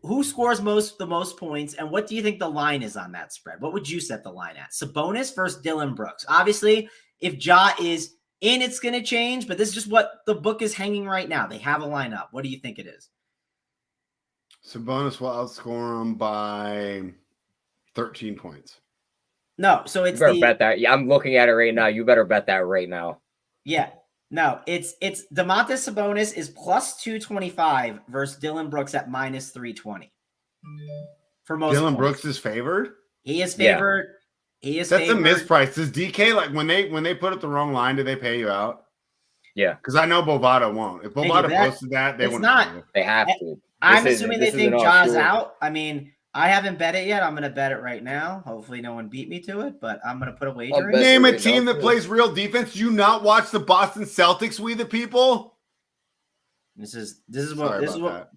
Who scores the most points, and what do you think the line is on that spread? What would you set the line at? Sabonis versus Dillon Brooks. Obviously, if Ja is in, it's going to change, but this is just what the book is hanging right now. They have a line up. What do you think it is? Sabonis will outscore him by 13 points. No, so it's you better bet that. Yeah, I'm looking at it right now. You better bet that right now. Yeah. No, it's Domantas Sabonis is plus 225 versus Dillon Brooks at minus 320. For most Dillon points. Brooks is favored? He is favored. Yeah. That's a misprice. Does DK, like, when they put up the wrong line, do they pay you out? Yeah. Because I know Bovada won't. If Bovada posted that, they wouldn't. Not. They have to. I'm assuming they think Ja's out. I mean, I haven't bet it yet. I'm going to bet it right now. Hopefully no one beat me to it, but I'm going to put a wager in. Name a team that plays real defense. Do you not watch the Boston Celtics, We the People? This is what.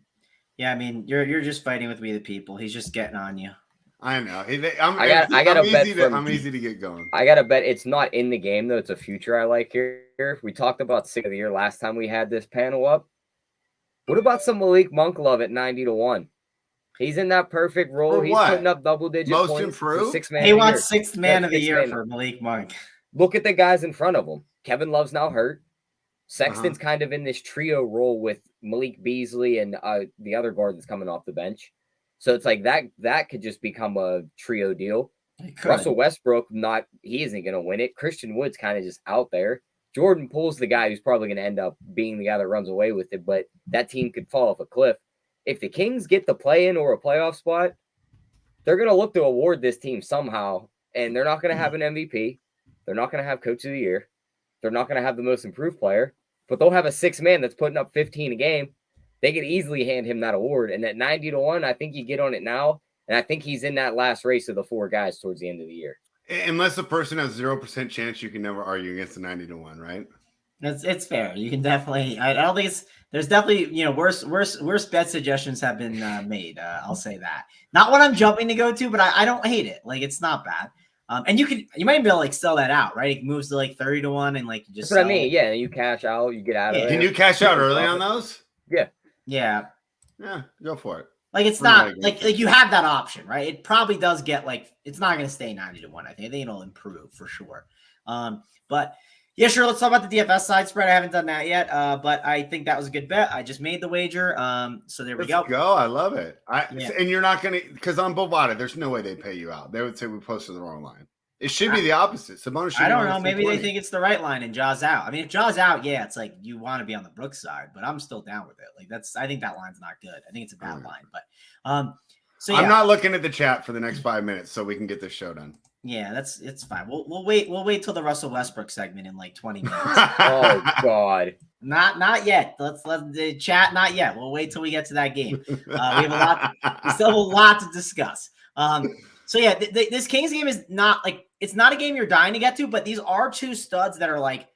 Yeah, I mean, you're just fighting with We the People. He's just getting on you. I know. I'm easy to get going. I got to bet it's not in the game, though. It's a future I like here. We talked about 6 of the year last time we had this panel up. What about some Malik Monk love at 90-1? He's in that perfect role. He's putting up double-digit most points. Improved. He wants sixth man of the year for Malik Monk. Look at the guys in front of him. Kevin Love's now hurt. Sexton's kind of in this trio role with Malik Beasley and the other guard that's coming off the bench. So it's like that could just become a trio deal. Russell Westbrook, he isn't going to win it. Christian Wood's kind of just out there. Jordan Poole's the guy who's probably going to end up being the guy that runs away with it, but that team could fall off a cliff. If the Kings get the play-in or a playoff spot, they're going to look to award this team somehow, and they're not going to have an MVP. They're not going to have Coach of the Year. They're not going to have the most improved player, but they'll have a 6-man that's putting up 15 a game. They could easily hand him that award. And at 90-1, I think you get on it now, and I think he's in that last race of the 4 guys towards the end of the year. Unless the person has 0% chance, you can never argue against the 90-1, right? It's fair. You can definitely. I don't think there's definitely worse bet suggestions have been made. I'll say that. Not what I'm jumping to go to, but I don't hate it. Like, it's not bad. And you might be able to like sell that out, right? It moves to like 30-1, and like you just. That's what I mean. Yeah, you cash out, you get out of it. Can you cash out early on those? Yeah. Yeah. Yeah, go for it. Like, it's not like you have that option, right? It probably does get like, it's not going to stay 90-1. I think it'll improve for sure. But yeah, sure. Let's talk about the DFS side spread. I haven't done that yet, but I think that was a good bet. I just made the wager. So there we go. I love it. And you're not going to, because on Bovada, there's no way they pay you out. They would say we posted the wrong line. It should be the opposite. Sabonis I don't know. Maybe they think it's the right line and Ja's out. I mean, if Ja's out, yeah, it's like you want to be on the Brooks side, but I'm still down with it. Like I think that line's not good. I think it's a bad line. But so yeah. I'm not looking at the chat for the next 5 minutes so we can get this show done. Yeah, it's fine. We'll wait till the Russell Westbrook segment in like 20 minutes. Oh God. Not yet. Let's let the chat. Not yet. We'll wait till we get to that game. We still have a lot to discuss. So yeah, this Kings game is not like, it's not a game you're dying to get to, but these are 2 studs that are like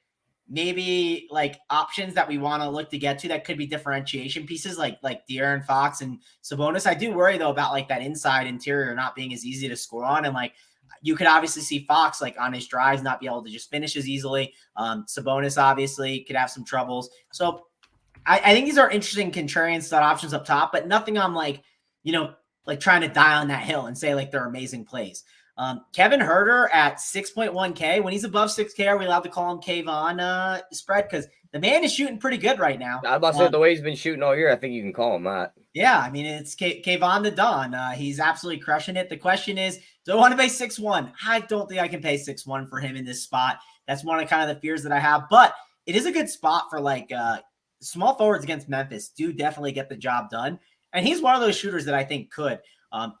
maybe like options that we want to look to get to that could be differentiation pieces like De'Aaron Fox and Sabonis. I do worry though about like that inside interior not being as easy to score on, and like you could obviously see Fox like on his drives not be able to just finish as easily. Sabonis obviously could have some troubles. So I think these are interesting contrarian stud options up top, but nothing I'm like, like trying to die on that hill and say like they're amazing plays. Kevin Herter at 6.1K. When he's above 6K, are we allowed to call him Kayvon spread? Because the man is shooting pretty good right now. I about to say the way he's been shooting all year, I think you can call him that. Yeah, I mean, it's Kayvon the Don. He's absolutely crushing it. The question is, do I want to pay 6-1? I don't think I can pay 6-1 for him in this spot. That's one of kind of the fears that I have. But it is a good spot for like small forwards against Memphis do definitely get the job done. And he's one of those shooters that I think could.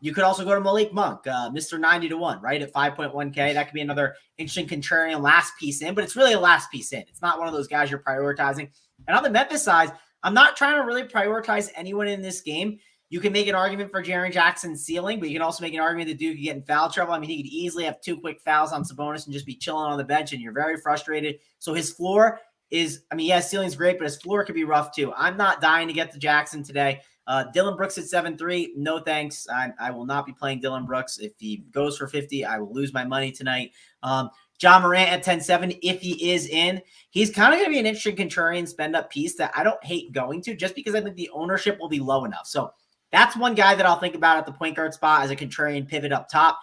You could also go to Malik Monk, Mr. 90-1, right? At 5.1K. That could be another interesting contrarian last piece in, but it's really a last piece in. It's not one of those guys you're prioritizing. And on the Memphis side, I'm not trying to really prioritize anyone in this game. You can make an argument for Jaren Jackson's ceiling, but you can also make an argument that Duke could get in foul trouble. I mean, he could easily have 2 quick fouls on Sabonis and just be chilling on the bench, and you're very frustrated. So his floor is, I mean, yeah, his ceiling's great, but his floor could be rough too. I'm not dying to get to Jackson today. Dylan Brooks at 7.3, no thanks. I will not be playing Dylan Brooks. If he goes for 50, I will lose my money tonight. John Morant at 10.7, if he is in, he's kind of going to be an interesting contrarian spend-up piece that I don't hate going to just because I think the ownership will be low enough. So that's one guy that I'll think about at the point guard spot as a contrarian pivot up top.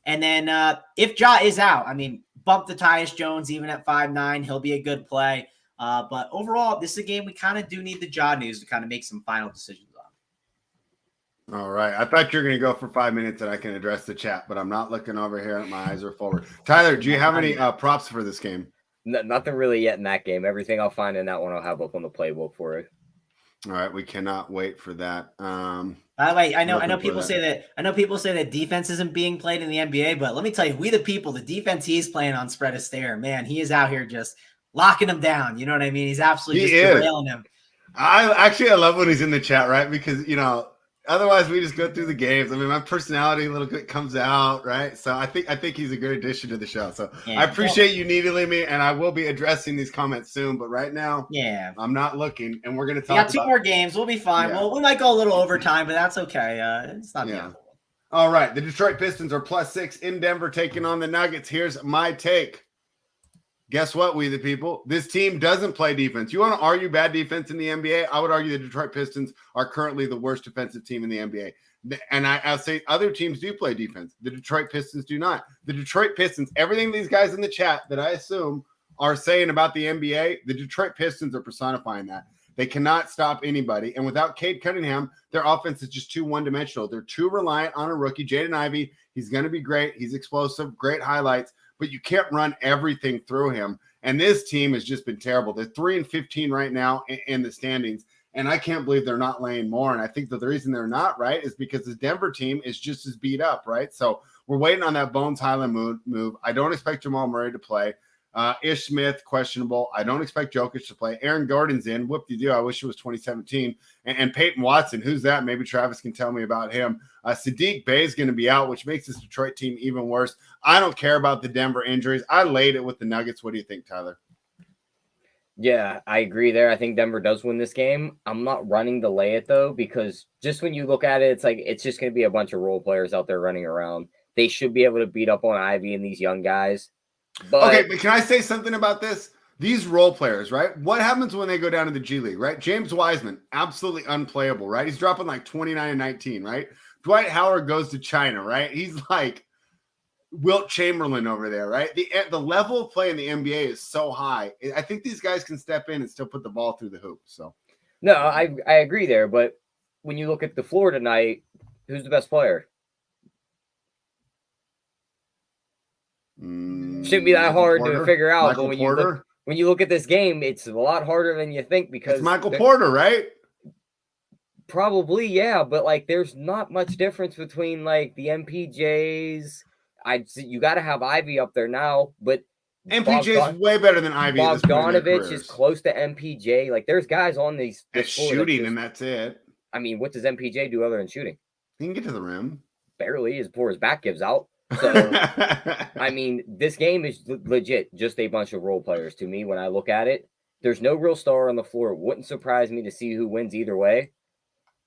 And then if Ja is out, I mean, bump the Tyus Jones even at 5.9. He'll be a good play. But overall, this is a game we kind of do need the Ja news to kind of make some final decisions. All right. I thought you were going to go for 5 minutes and I can address the chat, but I'm not looking over here. My eyes are forward. Tyler, do you have any props for this game? Nothing really yet in that game. Everything I'll find in that one I'll have up on the playbook for it. All right. We cannot wait for that. By the way, I know people say that defense isn't being played in the NBA, but let me tell you, we the people, the defense he's playing on spread Astaire, man, he is out here just locking them down. You know what I mean? He's absolutely derailing him. I love when he's in the chat, right? Because, otherwise, we just go through the games. I mean, my personality a little bit comes out, right? So I think he's a good addition to the show. So yeah, I appreciate you needling me, and I will be addressing these comments soon. But right now, I'm not looking, and we're going to talk. We got 2 more games. We'll be fine. Yeah. Well, we might go a little overtime, but that's okay. It's not the end. All right, the Detroit Pistons are +6 in Denver, taking on the Nuggets. Here's my take. Guess what, we the people? This team doesn't play defense. You want to argue bad defense in the NBA? I would argue the Detroit Pistons are currently the worst defensive team in the NBA. And I'll say other teams do play defense. The Detroit Pistons do not. The Detroit Pistons, everything these guys in the chat that I assume are saying about the NBA, the Detroit Pistons are personifying that. They cannot stop anybody. And without Cade Cunningham, their offense is just too one-dimensional. They're too reliant on a rookie, Jaden Ivey. He's going to be great. He's explosive, great highlights. But you can't run everything through him. And this team has just been terrible. They're 3-15 right now in the standings. And I can't believe they're not laying more. And I think that the reason they're not, right, is because the Denver team is just as beat up, right? So we're waiting on that Bones Highland move. I don't expect Jamal Murray to play. Ish Smith, questionable. I don't expect Jokic to play. Aaron Gordon's in. Whoop-de-doo. I wish it was 2017. And Peyton Watson, who's that? Maybe Travis can tell me about him. Sadiq Bey is going to be out, which makes this Detroit team even worse. I don't care about the Denver injuries. I laid it with the Nuggets. What do you think, Tyler? Yeah, I agree there. I think Denver does win this game. I'm not running to lay it, though, because just when you look at it, it's like it's just going to be a bunch of role players out there running around. They should be able to beat up on Ivy and these young guys. Okay, but can I say something about this? These role players, right? What happens when they go down to the G League, right? James Wiseman, absolutely unplayable, right? He's dropping like 29 and 19, right? Dwight Howard goes to China, right? He's like Wilt Chamberlain over there, right? The level of play in the NBA is so high. I think these guys can step in and still put the ball through the hoop. So, no, I agree there. But when you look at the floor tonight, who's the best player? Shouldn't be that hard to figure out. But when you look at this game, it's a lot harder than you think because it's Michael Porter, right? Probably, yeah. But like, there's not much difference between like the MPJs. You got to have Ivy up there now, but MPJ is way better than Ivy. Bogdanovich is close to MPJ. Like, there's guys on these shooting, and that's it. I mean, what does MPJ do other than shooting? He can get to the rim. Barely, as poor his back gives out. So, I mean, this game is legit just a bunch of role players to me when I look at it. There's no real star on the floor. It wouldn't surprise me to see who wins either way.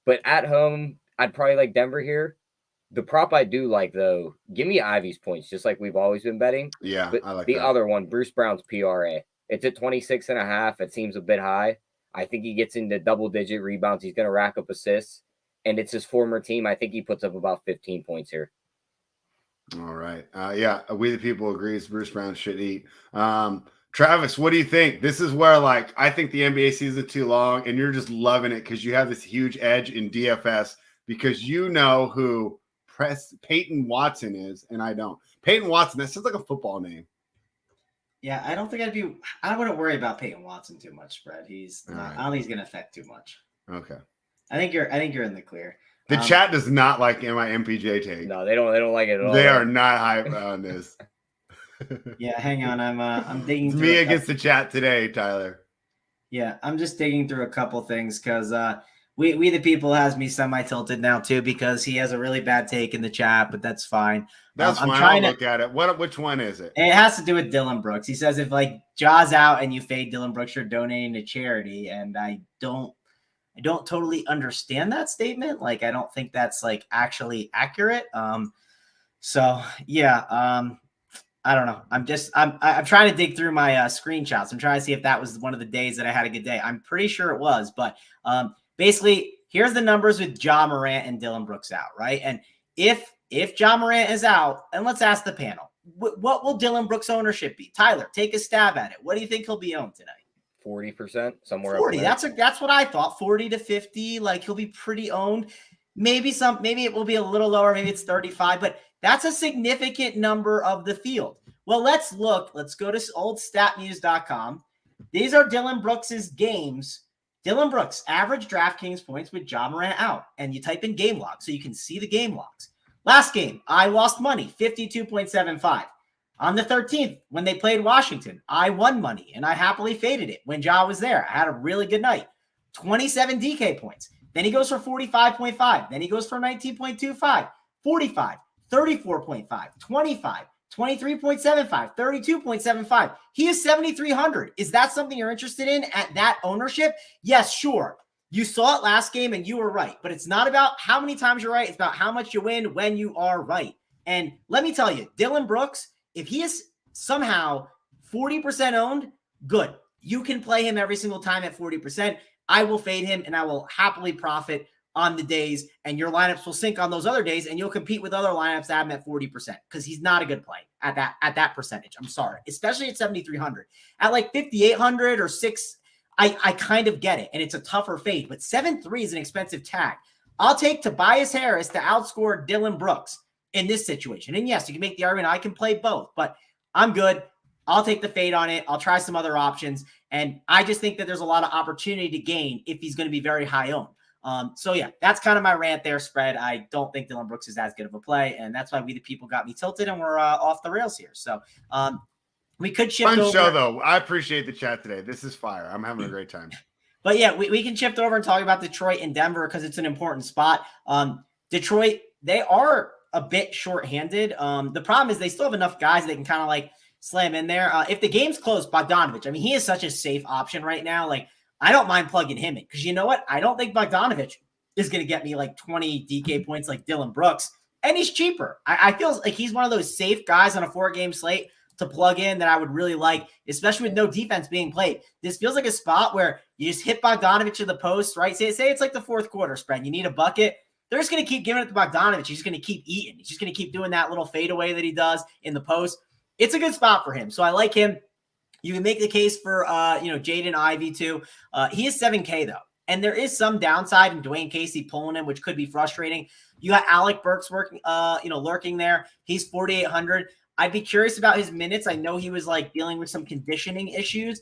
But at home, I'd probably like Denver here. The prop I do like, though, give me Ivy's points, just like we've always been betting. Yeah, but I like the that. other one, Bruce Brown's PRA. It's at 26.5. It seems a bit high. I think he gets into double-digit rebounds. He's going to rack up assists. and it's his former team, I think he puts up about 15 points here. All right. Yeah, we the people agrees Bruce Brown should eat. Travis, what do you think? This is where, like, I think the NBA season is too long, and you're just loving it because you have this huge edge in DFS because you know who Peyton Watson is, and I don't. Peyton Watson, that sounds like a football name. Yeah, I don't think I wouldn't worry about Peyton Watson too much, Fred. He's not, right. I don't think he's going to affect too much. Okay. I think you're in the clear. The chat does not like my MPJ take. No, they don't like it at all. They are not hype on this. Yeah, hang on. I'm digging. It's me against the chat today, Tyler. Yeah, I'm just digging through a couple things because we the people has me semi-tilted now too because he has a really bad take in the chat, but that's fine. That's fine. I'll look at it. Which one is it? It has to do with Dylan Brooks. He says if like Ja's out and you fade Dylan Brooks, you're donating to charity, and I don't totally understand that statement. Like, I don't think that's like actually accurate. So yeah, I don't know. I'm trying to dig through my screenshots. I'm trying to see if that was one of the days that I had a good day. I'm pretty sure it was, but basically here's the numbers with Ja Morant and Dylan Brooks out, right? And if Ja Morant is out, and let's ask the panel, what will Dylan Brooks' ownership be? Tyler, take a stab at it. What do you think he'll be owned tonight? 40%, somewhere 40. Up there. That's what I thought. 40 to 50. Like, he'll be pretty owned. Maybe it will be a little lower. Maybe it's 35, but that's a significant number of the field. Well, let's look. Let's go to oldstatmuse.com. These are Dylan Brooks's games. Dylan Brooks, average DraftKings points with Ja Morant out. And you type in game log so you can see the game logs. Last game, I lost money, 52.75. On the 13th, when they played Washington, I won money, and I happily faded it when Ja was there. I had a really good night. 27 DK points. Then he goes for 45.5. Then he goes for 19.25, 45, 34.5, 25, 23.75, 32.75. He is 7,300. Is that something you're interested in at that ownership? Yes, sure. You saw it last game, and you were right. But it's not about how many times you're right. It's about how much you win when you are right. And let me tell you, Dylan Brooks, if he is somehow 40% owned, good. You can play him every single time at 40%. I will fade him, and I will happily profit on the days, and your lineups will sync on those other days, and you'll compete with other lineups that have him at 40% because he's not a good play at that percentage. I'm sorry, especially at 7,300. At like 5,800 or 6, I kind of get it, and it's a tougher fade, but 7.3 is an expensive tag. I'll take Tobias Harris to outscore Dylan Brooks in this situation. And yes, you can make the argument I can play both, but I'm good. I'll take the fade on it. I'll try some other options. And I just think that there's a lot of opportunity to gain if he's going to be very high owned. So yeah, that's kind of my rant there, Spread. I don't think Dylan Brooks is as good of a play. And that's why we the people got me tilted and we're off the rails here. So we could shift Fun over. show though. I appreciate the chat today. This is fire. I'm having a great time. But yeah, we can shift over and talk about Detroit and Denver because it's an important spot. Detroit, they are a bit shorthanded. The problem is they still have enough guys they can kind of like slam in there. If the game's close, Bogdanovich, I mean, he is such a safe option right now. Like, I don't mind plugging him in because you know what? I don't think Bogdanovich is going to get me like 20 DK points like Dylan Brooks, and he's cheaper. I feel like he's one of those safe guys on a 4-game slate to plug in that I would really like, especially with no defense being played. This feels like a spot where you just hit Bogdanovich to the post, right? Say it's like the fourth quarter, Spread. You need a bucket. They're just going to keep giving it to Bogdanovich. He's going to keep eating. He's just going to keep doing that little fadeaway that he does in the post. It's a good spot for him. So I like him. You can make the case for, Jaden Ivey too. He is 7K though. And there is some downside in Dwayne Casey pulling him, which could be frustrating. You got Alec Burks working, lurking there. He's 4,800. I'd be curious about his minutes. I know he was like dealing with some conditioning issues.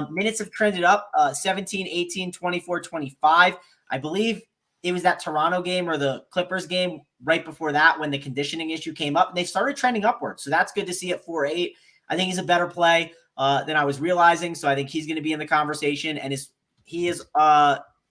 Minutes have trended up 17, 18, 24, 25. I believe it was that Toronto game or the Clippers game right before that when the conditioning issue came up. And they started trending upwards. So that's good to see at 4.8. I think he's a better play than I was realizing. So I think he's going to be in the conversation. And he is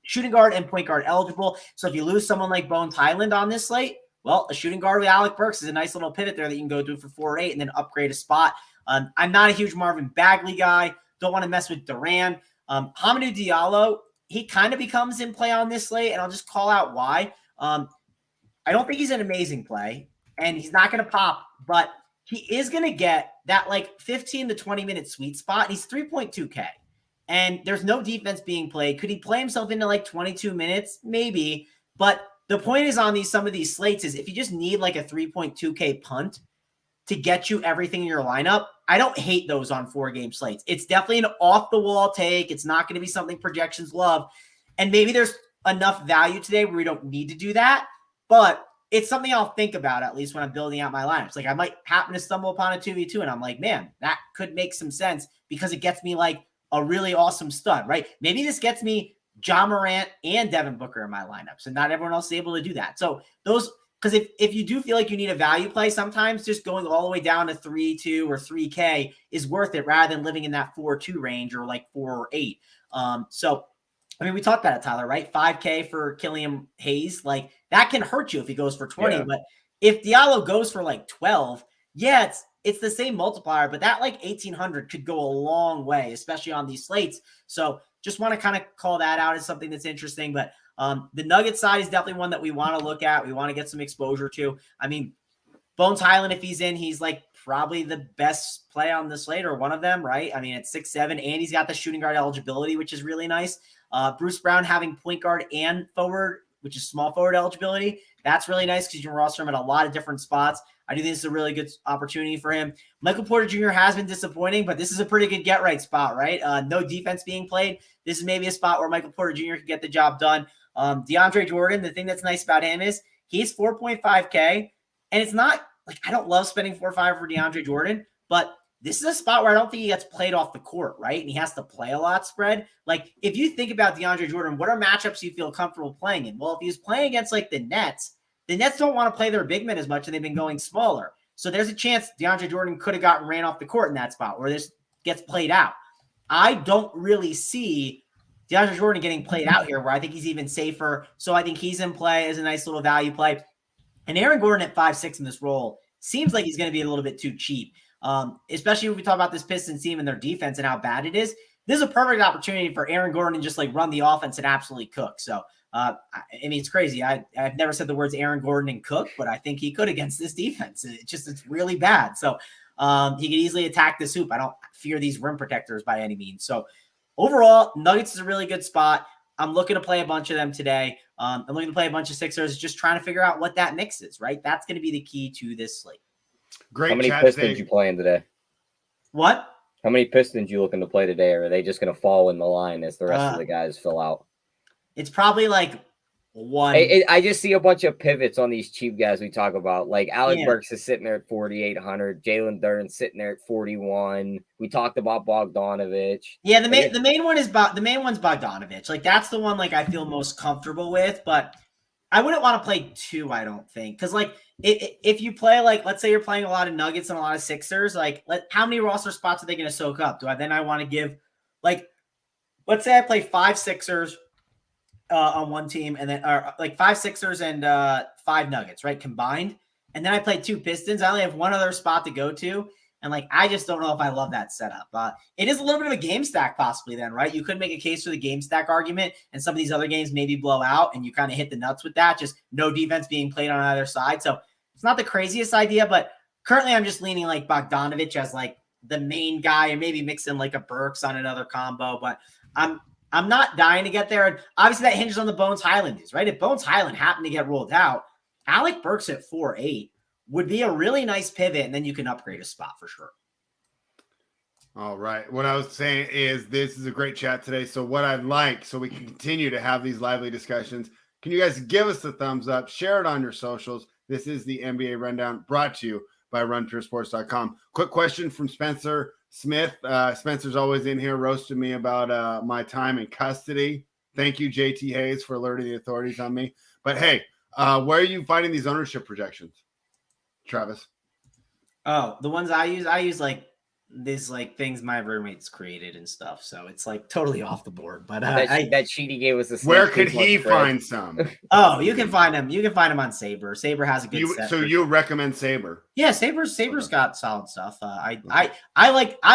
shooting guard and point guard eligible. So if you lose someone like Bones Highland on this slate, well, a shooting guard with Alec Burks is a nice little pivot there that you can go do for 4.8 and then upgrade a spot. I'm not a huge Marvin Bagley guy. Don't want to mess with Duran. Hamidou Diallo, he kind of becomes in play on this slate, and I'll just call out why. I don't think he's an amazing play, and he's not going to pop, but he is going to get that like 15 to 20-minute sweet spot, and he's 3.2K. And there's no defense being played. Could he play himself into like 22 minutes? Maybe, but the point is on some of these slates is if you just need like a 3.2K punt to get you everything in your lineup, I don't hate those on 4-game slates. It's definitely an off-the-wall take. It's not going to be something projections love. And maybe there's enough value today where we don't need to do that. But it's something I'll think about at least when I'm building out my lineups. Like I might happen to stumble upon a 2v2 and I'm like, man, that could make some sense because it gets me like a really awesome stud, right? Maybe this gets me John Morant and Devin Booker in my lineups, and not everyone else is able to do that. So those, because if you do feel like you need a value play, sometimes just going all the way down to 3.2 or 3K is worth it rather than living in that 4.2 range or like 4 or 8. So I mean, we talked about it, Tyler, right? 5K for Killian Hayes, like that can hurt you if he goes for 20. Yeah. But if Diallo goes for like 12, yeah, it's the same multiplier, but that like 1,800 could go a long way, especially on these slates. So just want to kind of call that out as something that's interesting. But the Nuggets side is definitely one that we want to look at. We want to get some exposure to. I mean, Bones Highland, if he's in, he's like probably the best play on the slate or one of them, right? I mean, it's 6'7", and he's got the shooting guard eligibility, which is really nice. Bruce Brown having point guard and forward, which is small forward eligibility. That's really nice because you can roster him at a lot of different spots. I do think this is a really good opportunity for him. Michael Porter Jr. has been disappointing, but this is a pretty good get-right spot, right? No defense being played. This is maybe a spot where Michael Porter Jr. can get the job done. DeAndre Jordan, the thing that's nice about him is he's 4.5K, and it's not like I don't love spending 4 or 5 for DeAndre Jordan, but this is a spot where I don't think he gets played off the court, right? And he has to play a lot spread. Like, if you think about DeAndre Jordan, what are matchups you feel comfortable playing in? Well, if he's playing against, like, the Nets don't want to play their big men as much, and they've been going smaller. So there's a chance DeAndre Jordan could have gotten ran off the court in that spot where this gets played out. I don't really see DeAndre Jordan getting played out here where I think he's even safer. So I think he's in play as a nice little value play. And Aaron Gordon at 5'6" in this role seems like he's going to be a little bit too cheap. Especially when we talk about this Pistons team and their defense and how bad it is. This is a perfect opportunity for Aaron Gordon to just like run the offense and absolutely cook. So, I mean, it's crazy. I've never said the words Aaron Gordon and cook, but I think he could against this defense. It's really bad. So, he could easily attack this hoop. I don't fear these rim protectors by any means. So overall, Nuggets is a really good spot. I'm looking to play a bunch of them today. I'm looking to play a bunch of Sixers, just trying to figure out what that mix is, right? That's going to be the key to this slate. Great. How many Pistons you playing today? What? How many Pistons you looking to play today? Or are they just going to fall in the line as the rest of the guys fill out? It's probably like one. I just see a bunch of pivots on these cheap guys we talk about. Like Alec Burks is sitting there at 4,800. Jalen Duren's sitting there at 41. We talked about Bogdanovic. Yeah, the main one's Bogdanovic. Like that's the one like I feel most comfortable with, but I wouldn't want to play two, I don't think. Because, like, if you play, like, let's say you're playing a lot of Nuggets and a lot of Sixers, like, how many roster spots are they going to soak up? I want to give, like, let's say I play 5 Sixers on one team, and then, or like 5 Sixers and 5 Nuggets, right, combined. And then I play 2 Pistons. I only have one other spot to go to. And, like, I just don't know if I love that setup. It is a little bit of a game stack possibly then, right? You could make a case for the game stack argument, and some of these other games maybe blow out, and you kind of hit the nuts with that, just no defense being played on either side. So it's not the craziest idea, but currently I'm just leaning like Bogdanovic as, like, the main guy, and maybe mix in, like, a Burks on another combo. But I'm not dying to get there. And obviously that hinges on the Bones Highland news, right? If Bones Highland happened to get rolled out, Alec Burks at 4.8 would be a really nice pivot, and then you can upgrade a spot for sure. All right. What I was saying is this is a great chat today. So what I'd like, so we can continue to have these lively discussions, can you guys give us a thumbs up, share it on your socials. This is the NBA Rundown brought to you by runpuresports.com. Quick question from Spencer Smith. Spencer's always in here roasting me about my time in custody. Thank you, JT Hayes, for alerting the authorities on me. But hey, where are you finding these ownership projections, Travis? Oh, the ones I use like these like things my roommates created and stuff. So it's like totally off the board. But that sheet he gave us. Where could he find some? Oh, you can find them. You can find them on Sabre. Sabre has a good set. So you recommend Sabre? Yeah, Saber's got solid stuff. I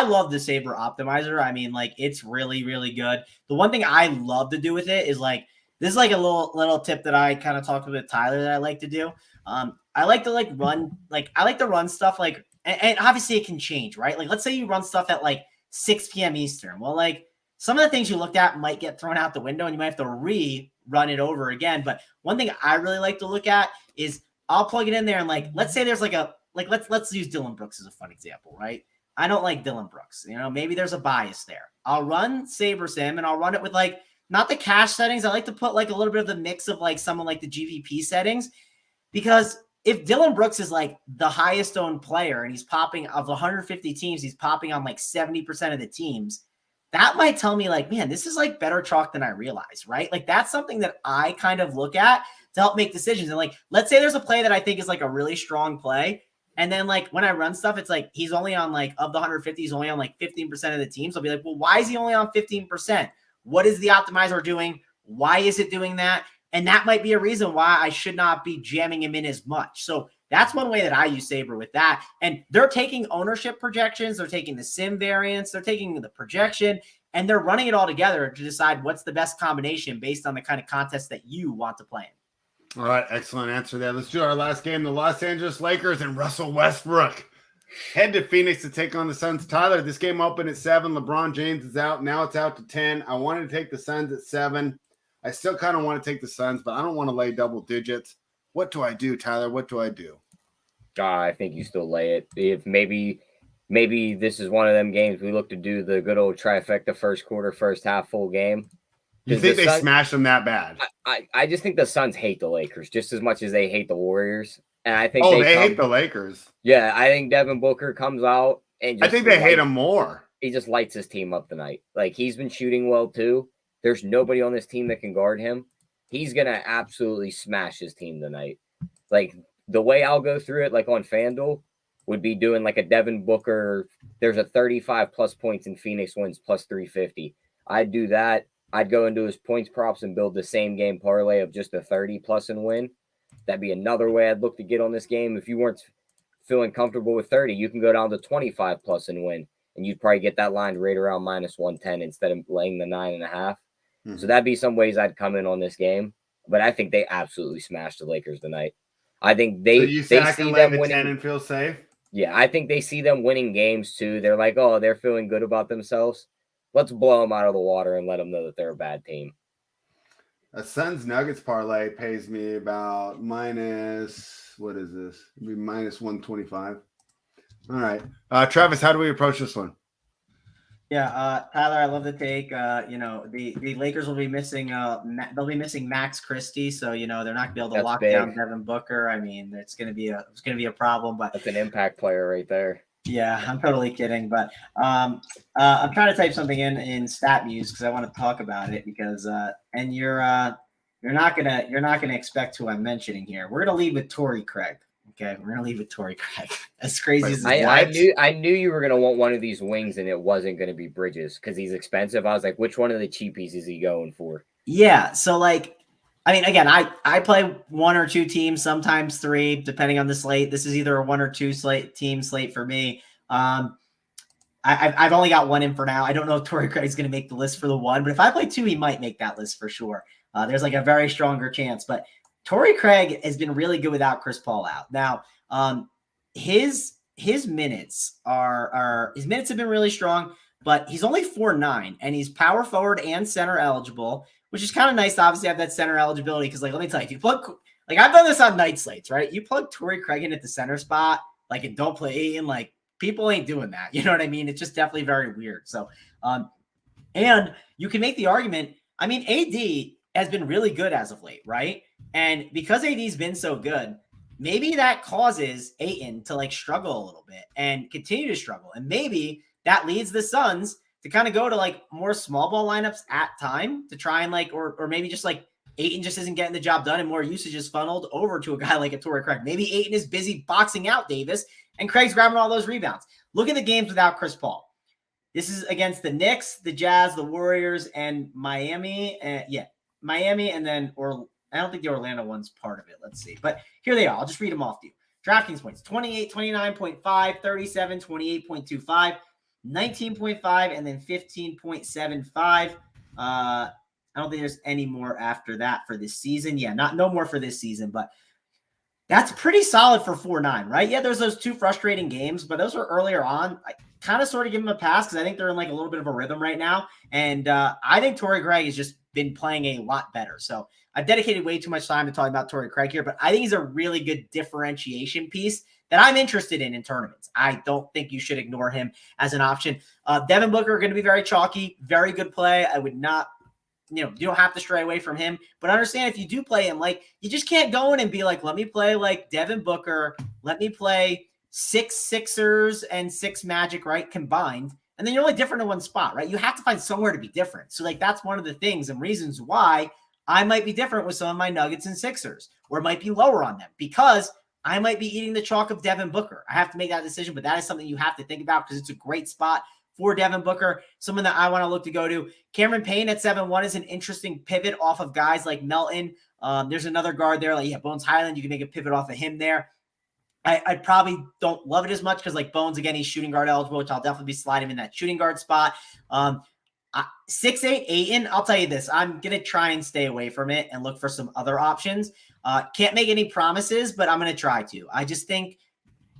love the Sabre optimizer. I mean, like it's really, really good. The one thing I love to do with it is like this is like a little tip that I kind of talked with Tyler that I like to do. I like to run stuff like, and obviously it can change, right? Like, let's say you run stuff at like 6 p.m. Eastern. Well, like some of the things you looked at might get thrown out the window and you might have to rerun it over again. But one thing I really like to look at is I'll plug it in there and like, let's say there's let's use Dylan Brooks as a fun example, right? I don't like Dylan Brooks. Maybe there's a bias there. I'll run SaberSim and I'll run it with like, not the cash settings. I like to put like a little bit of the mix of like someone like the GVP settings, because if Dylan Brooks is like the highest owned player and he's popping of 150 teams, he's popping on like 70% of the teams, that might tell me like, man, this is like better chalk than I realized, right? Like that's something that I kind of look at to help make decisions. And like, let's say there's a play that I think is like a really strong play. And then like when I run stuff, it's like, he's only on like, of the 150, he's only on like 15% of the teams. I'll be like, well, why is he only on 15%? What is the optimizer doing? Why is it doing that? And that might be a reason why I should not be jamming him in as much. So that's one way that I use Saber with that. And they're taking ownership projections. They're taking the sim variance. They're taking the projection, and they're running it all together to decide what's the best combination based on the kind of contest that you want to play in. All right. Excellent answer there. Let's do our last game. The Los Angeles Lakers and Russell Westbrook head to Phoenix to take on the Suns. Tyler, this game opened at 7. LeBron James is out. Now it's out to 10. I wanted to take the Suns at 7. I still kind of want to take the Suns, but I don't want to lay double digits. What do I do, Tyler? What do I do? I think you still lay it. If maybe this is one of them games we look to do the good old trifecta: first quarter, first half, full game. You think they smash them that bad? I just think the Suns hate the Lakers just as much as they hate the Warriors. And I think they hate the Lakers. Yeah, I think Devin Booker comes out and I think they hate him more. He just lights his team up tonight. Like, he's been shooting well too. There's nobody on this team that can guard him. He's gonna absolutely smash his team tonight. Like, the way I'll go through it, like on FanDuel, would be doing like a Devin Booker. There's a 35 plus points in Phoenix wins plus 350. I'd do that. I'd go into his points props and build the same game parlay of just a 30 plus and win. That'd be another way I'd look to get on this game. If you weren't feeling comfortable with 30, you can go down to 25 plus and win, and you'd probably get that line right around minus 110 instead of laying the 9.5. Mm-hmm. So that'd be some ways I'd come in on this game. But I think they absolutely smashed the Lakers tonight. I think they see them winning 10 and feel safe. Yeah, I think they see them winning games too. They're like, oh, they're feeling good about themselves. Let's blow them out of the water and let them know that they're a bad team. A Suns Nuggets parlay pays me about minus, what is this? It'd be minus 125. All right. Travis, how do we approach this one? Yeah, Tyler, I love the take. The Lakers will be missing they'll be missing Max Christie, so they're not gonna be able to lock down Devin Booker. I mean, it's gonna be a problem, but that's an impact player right there. Yeah, I'm totally kidding, but I'm trying to type something in StatMuse because I want to talk about it because and you're not gonna expect who I'm mentioning here. We're gonna lead with Torrey Craig. Okay, we're gonna leave with Torrey Craig. As crazy as I knew you were gonna want one of these wings, and it wasn't gonna be Bridges because he's expensive. I was like, which one of the cheapies is he going for? Yeah, so like, I mean, again, I play 1 or 2 teams, sometimes 3, depending on the slate. This is either a 1 or 2 team slate for me. I've only got 1 in for now. I don't know if Torrey Craig's gonna make the list for the 1, but if I play 2, he might make that list for sure. There's like a very stronger chance, but Torrey Craig has been really good without Chris Paul out. Now, his minutes his minutes have been really strong, but he's only 4'9", and he's power forward and center eligible, which is kind of nice to obviously have that center eligibility. Because, like, let me tell you, if you plug, like, I've done this on night slates, right? You plug Torrey Craig in at the center spot, like, and don't play Ayton, like, people ain't doing that. You know what I mean? It's just definitely very weird. So, and you can make the argument. I mean, AD has been really good as of late, right? And because AD's been so good, maybe that causes Ayton to like struggle a little bit and continue to struggle. And maybe that leads the Suns to kind of go to like more small ball lineups at time to try and like, or maybe just like Ayton just isn't getting the job done and more usage is funneled over to a guy like a Torrey Craig. Maybe Ayton is busy boxing out Davis and Craig's grabbing all those rebounds. Look at the games without Chris Paul. This is against the Knicks, the Jazz, the Warriors, and Miami. Miami, and then I don't think the Orlando one's part of it. Let's see. But here they are. I'll just read them off to you. DraftKings points: 28, 29.5, 37, 28.25, 19.5, and then 15.75. I don't think there's any more after that for this season. Yeah, no more for this season. But That's pretty solid for 4-9, right? Yeah, there's those 2 frustrating games, but those were earlier on. I kind of sort of give him a pass because I think they're in like a little bit of a rhythm right now. And I think Torrey Craig has just been playing a lot better. So I've dedicated way too much time to talking about Torrey Craig here, but I think he's a really good differentiation piece that I'm interested in tournaments. I don't think you should ignore him as an option. Devin Booker going to be very chalky, very good play. I would not, you don't have to stray away from him, but understand if you do play him, like you just can't go in and be like, let me play like Devin Booker. Let me play 6 Sixers and 6 Magic, right? Combined. And then you're only different in one spot, right? You have to find somewhere to be different. So like, that's one of the things and reasons why I might be different with some of my Nuggets and Sixers, or might be lower on them because I might be eating the chalk of Devin Booker. I have to make that decision, but that is something you have to think about because it's a great spot for Devin Booker, someone that I want to look to go to. Cameron Payne at 7-1 is an interesting pivot off of guys like Melton. There's another guard there, like Bones Highland. You can make a pivot off of him there. I probably don't love it as much because like Bones, again, he's shooting guard eligible, which I'll definitely be sliding in that shooting guard spot. 6'8" Ayton, I'll tell you this. I'm going to try and stay away from it and look for some other options. Can't make any promises, but I'm going to try to. I just think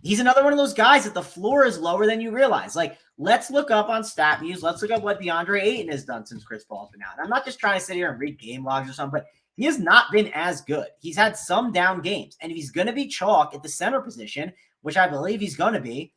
he's another one of those guys that the floor is lower than you realize. Like, let's look up on StatMuse. Let's look up what DeAndre Ayton has done since Chris Paul's been out. And I'm not just trying to sit here and read game logs or something, but he has not been as good. He's had some down games. And if he's going to be chalk at the center position, which I believe he's going to be,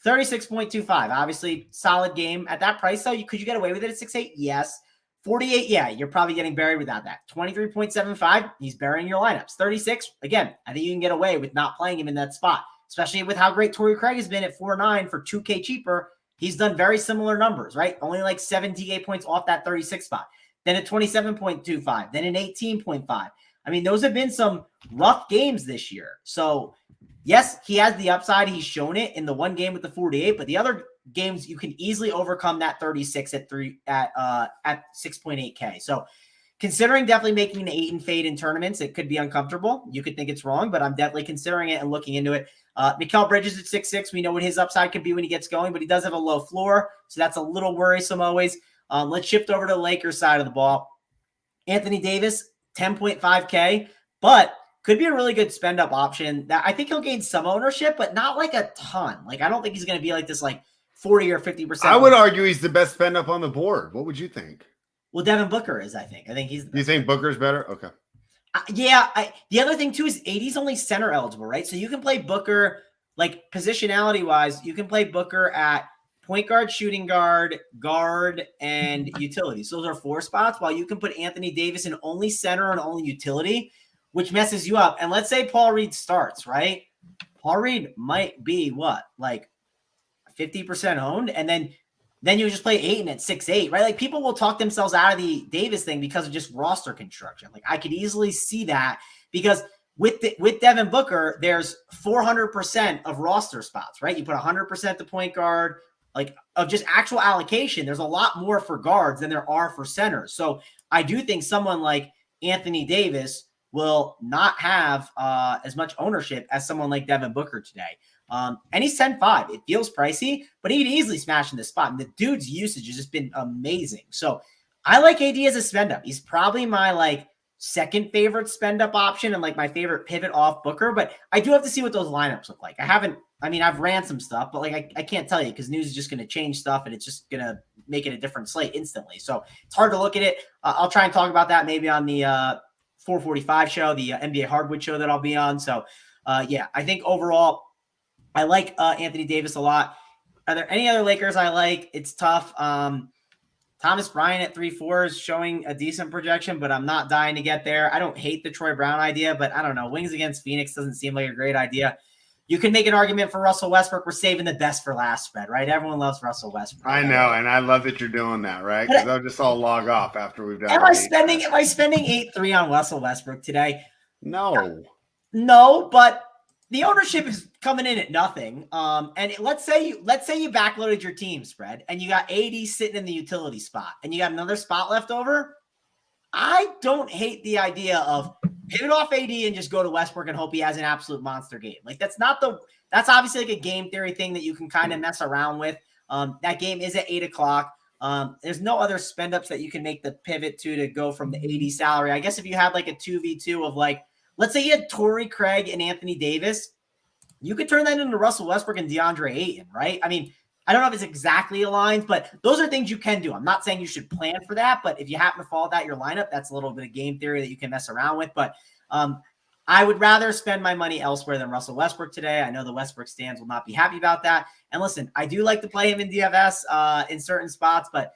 36.25. Obviously, solid game. At that price, though, could you get away with it at 6'8"? Yes. 48, yeah, you're probably getting buried without that. 23.75, he's burying your lineups. 36, again, I think you can get away with not playing him in that spot, especially with how great Torrey Craig has been at 4-9 for 2K cheaper. He's done very similar numbers, right? Only like 7 DA points off that 36 spot. Then at 27.25, then an 18.5. I mean, those have been some rough games this year. So, yes, he has the upside. He's shown it in the one game with the 48, but the other games you can easily overcome that 36 at 6.8K. So, considering definitely making an 8 and fade in tournaments, it could be uncomfortable. You could think it's wrong, but I'm definitely considering it and looking into it. Mikal Bridges at 6'6". We know what his upside could be when he gets going, but he does have a low floor, so that's a little worrisome always. Let's shift over to the Lakers side of the ball. Anthony Davis, 10.5K, but could be a really good spend up option. That I think he'll gain some ownership, but not like a ton. Like, I don't think he's going to be like this, like 40 or 50%. I would argue he's the best spend up on the board. What would you think? Well, Devin Booker is, I think. I think he's the best. You think Booker's better? Okay. Yeah. The other thing, too, is AD's only center eligible, right? So you can play Booker, like positionality-wise, you can play Booker at point guard, shooting guard, guard, and utility. So those are 4 spots, while you can put Anthony Davis in only center and only utility, which messes you up. And let's say Paul Reed starts, right? Paul Reed might be what? Like 50% owned, and then you just play Ayton at 6'8", right? Like, people will talk themselves out of the Davis thing because of just roster construction. Like, I could easily see that because with Devin Booker, there's 400% of roster spots, right? You put 100% the point guard, like of just actual allocation. There's a lot more for guards than there are for centers. So I do think someone like Anthony Davis will not have as much ownership as someone like Devin Booker today. And he's 10.5. It feels pricey, but he could easily smash in the spot. And the dude's usage has just been amazing. So I like AD as a spend up. He's probably my like second favorite spend up option and like my favorite pivot off Booker. But I do have to see what those lineups look like. I've ran some stuff, but like I can't tell you because news is just going to change stuff and it's just going to make it a different slate instantly. So it's hard to look at it. I'll try and talk about that maybe on the 445 show, the NBA Hardwood show that I'll be on. So yeah, I think overall I like Anthony Davis a lot. Are there any other Lakers I like? It's tough. Thomas Bryant at 3.4 is showing a decent projection, but I'm not dying to get there. I don't hate the Troy Brown idea, but I don't know. Wings against Phoenix doesn't seem like a great idea. You can make an argument for Russell Westbrook. We're saving the best for last spread, right? Everyone loves Russell Westbrook. I know, and I love that you're doing that, right? Because I'll just all log off after we've done. Am I spending 8.3 on Russell Westbrook today? No, but the ownership is coming in at nothing. And let's say you backloaded your team spread and you got AD sitting in the utility spot and you got another spot left over. I don't hate the idea of pivot off AD and just go to Westbrook and hope he has an absolute monster game. Like that's obviously like a game theory thing that you can kind of mess around with. That game is at 8:00. There's no other spend ups that you can make the pivot to go from the AD salary. I guess if you had like a 2v2 of like let's say you had Torrey Craig and Anthony Davis. You could turn that into Russell Westbrook and DeAndre Ayton, right? I mean, I don't know if it's exactly aligned, but those are things you can do. I'm not saying you should plan for that, but if you happen to follow that your lineup, that's a little bit of game theory that you can mess around with. But I would rather spend my money elsewhere than Russell Westbrook today. I know the Westbrook stands will not be happy about that. And listen, I do like to play him in DFS in certain spots, but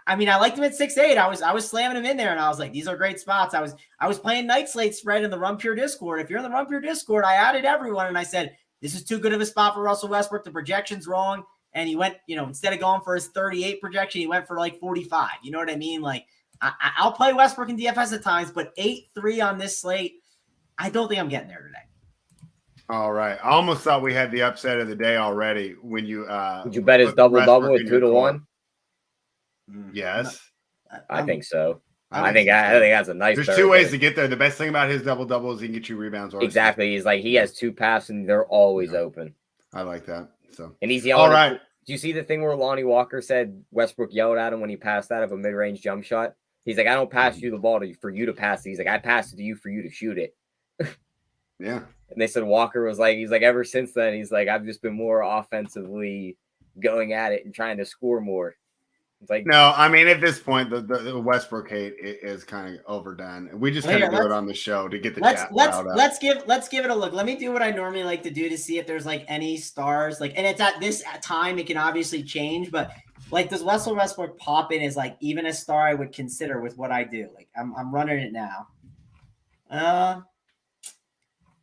I mean, I liked him at 6'8". I was slamming him in there, and I was like, these are great spots. I was playing night slate spread in the Run Pure Discord. If you're in the Run Pure Discord, I added everyone, and I said, this is too good of a spot for Russell Westbrook. The projection's wrong. And he went, instead of going for his 38 projection, he went for like 45. You know what I mean? Like, I'll play Westbrook in DFS at times, but 8-3 on this slate, I don't think I'm getting there today. All right. I almost thought we had the upset of the day already when you would you bet his double-double with 2-1? Yes. I think so. I think that's a nice. There's two ways to get there. The best thing about his double-double is he can get you rebounds. Exactly. He's like, he has 2 passes and they're always open. I like that. So, and he's yelling. All right. Do you see the thing where Lonnie Walker said Westbrook yelled at him when he passed out of a mid-range jump shot? He's like, I don't pass you the ball for you to pass it. He's like, I passed it to you for you to shoot it. Yeah. And they said Walker was like, he's like, ever since then, he's like, I've just been more offensively going at it and trying to score more. It's like, no, I mean, at this point, the Westbrook hate is kind of overdone. We just kind of do it on the show to get the chat riled up. Let's give it a look. Let me do what I normally like to do to see if there's like any stars. Like, and it's at this time, it can obviously change, but like, does Russell Westbrook pop in as like even a star I would consider with what I do? Like, I'm running it now.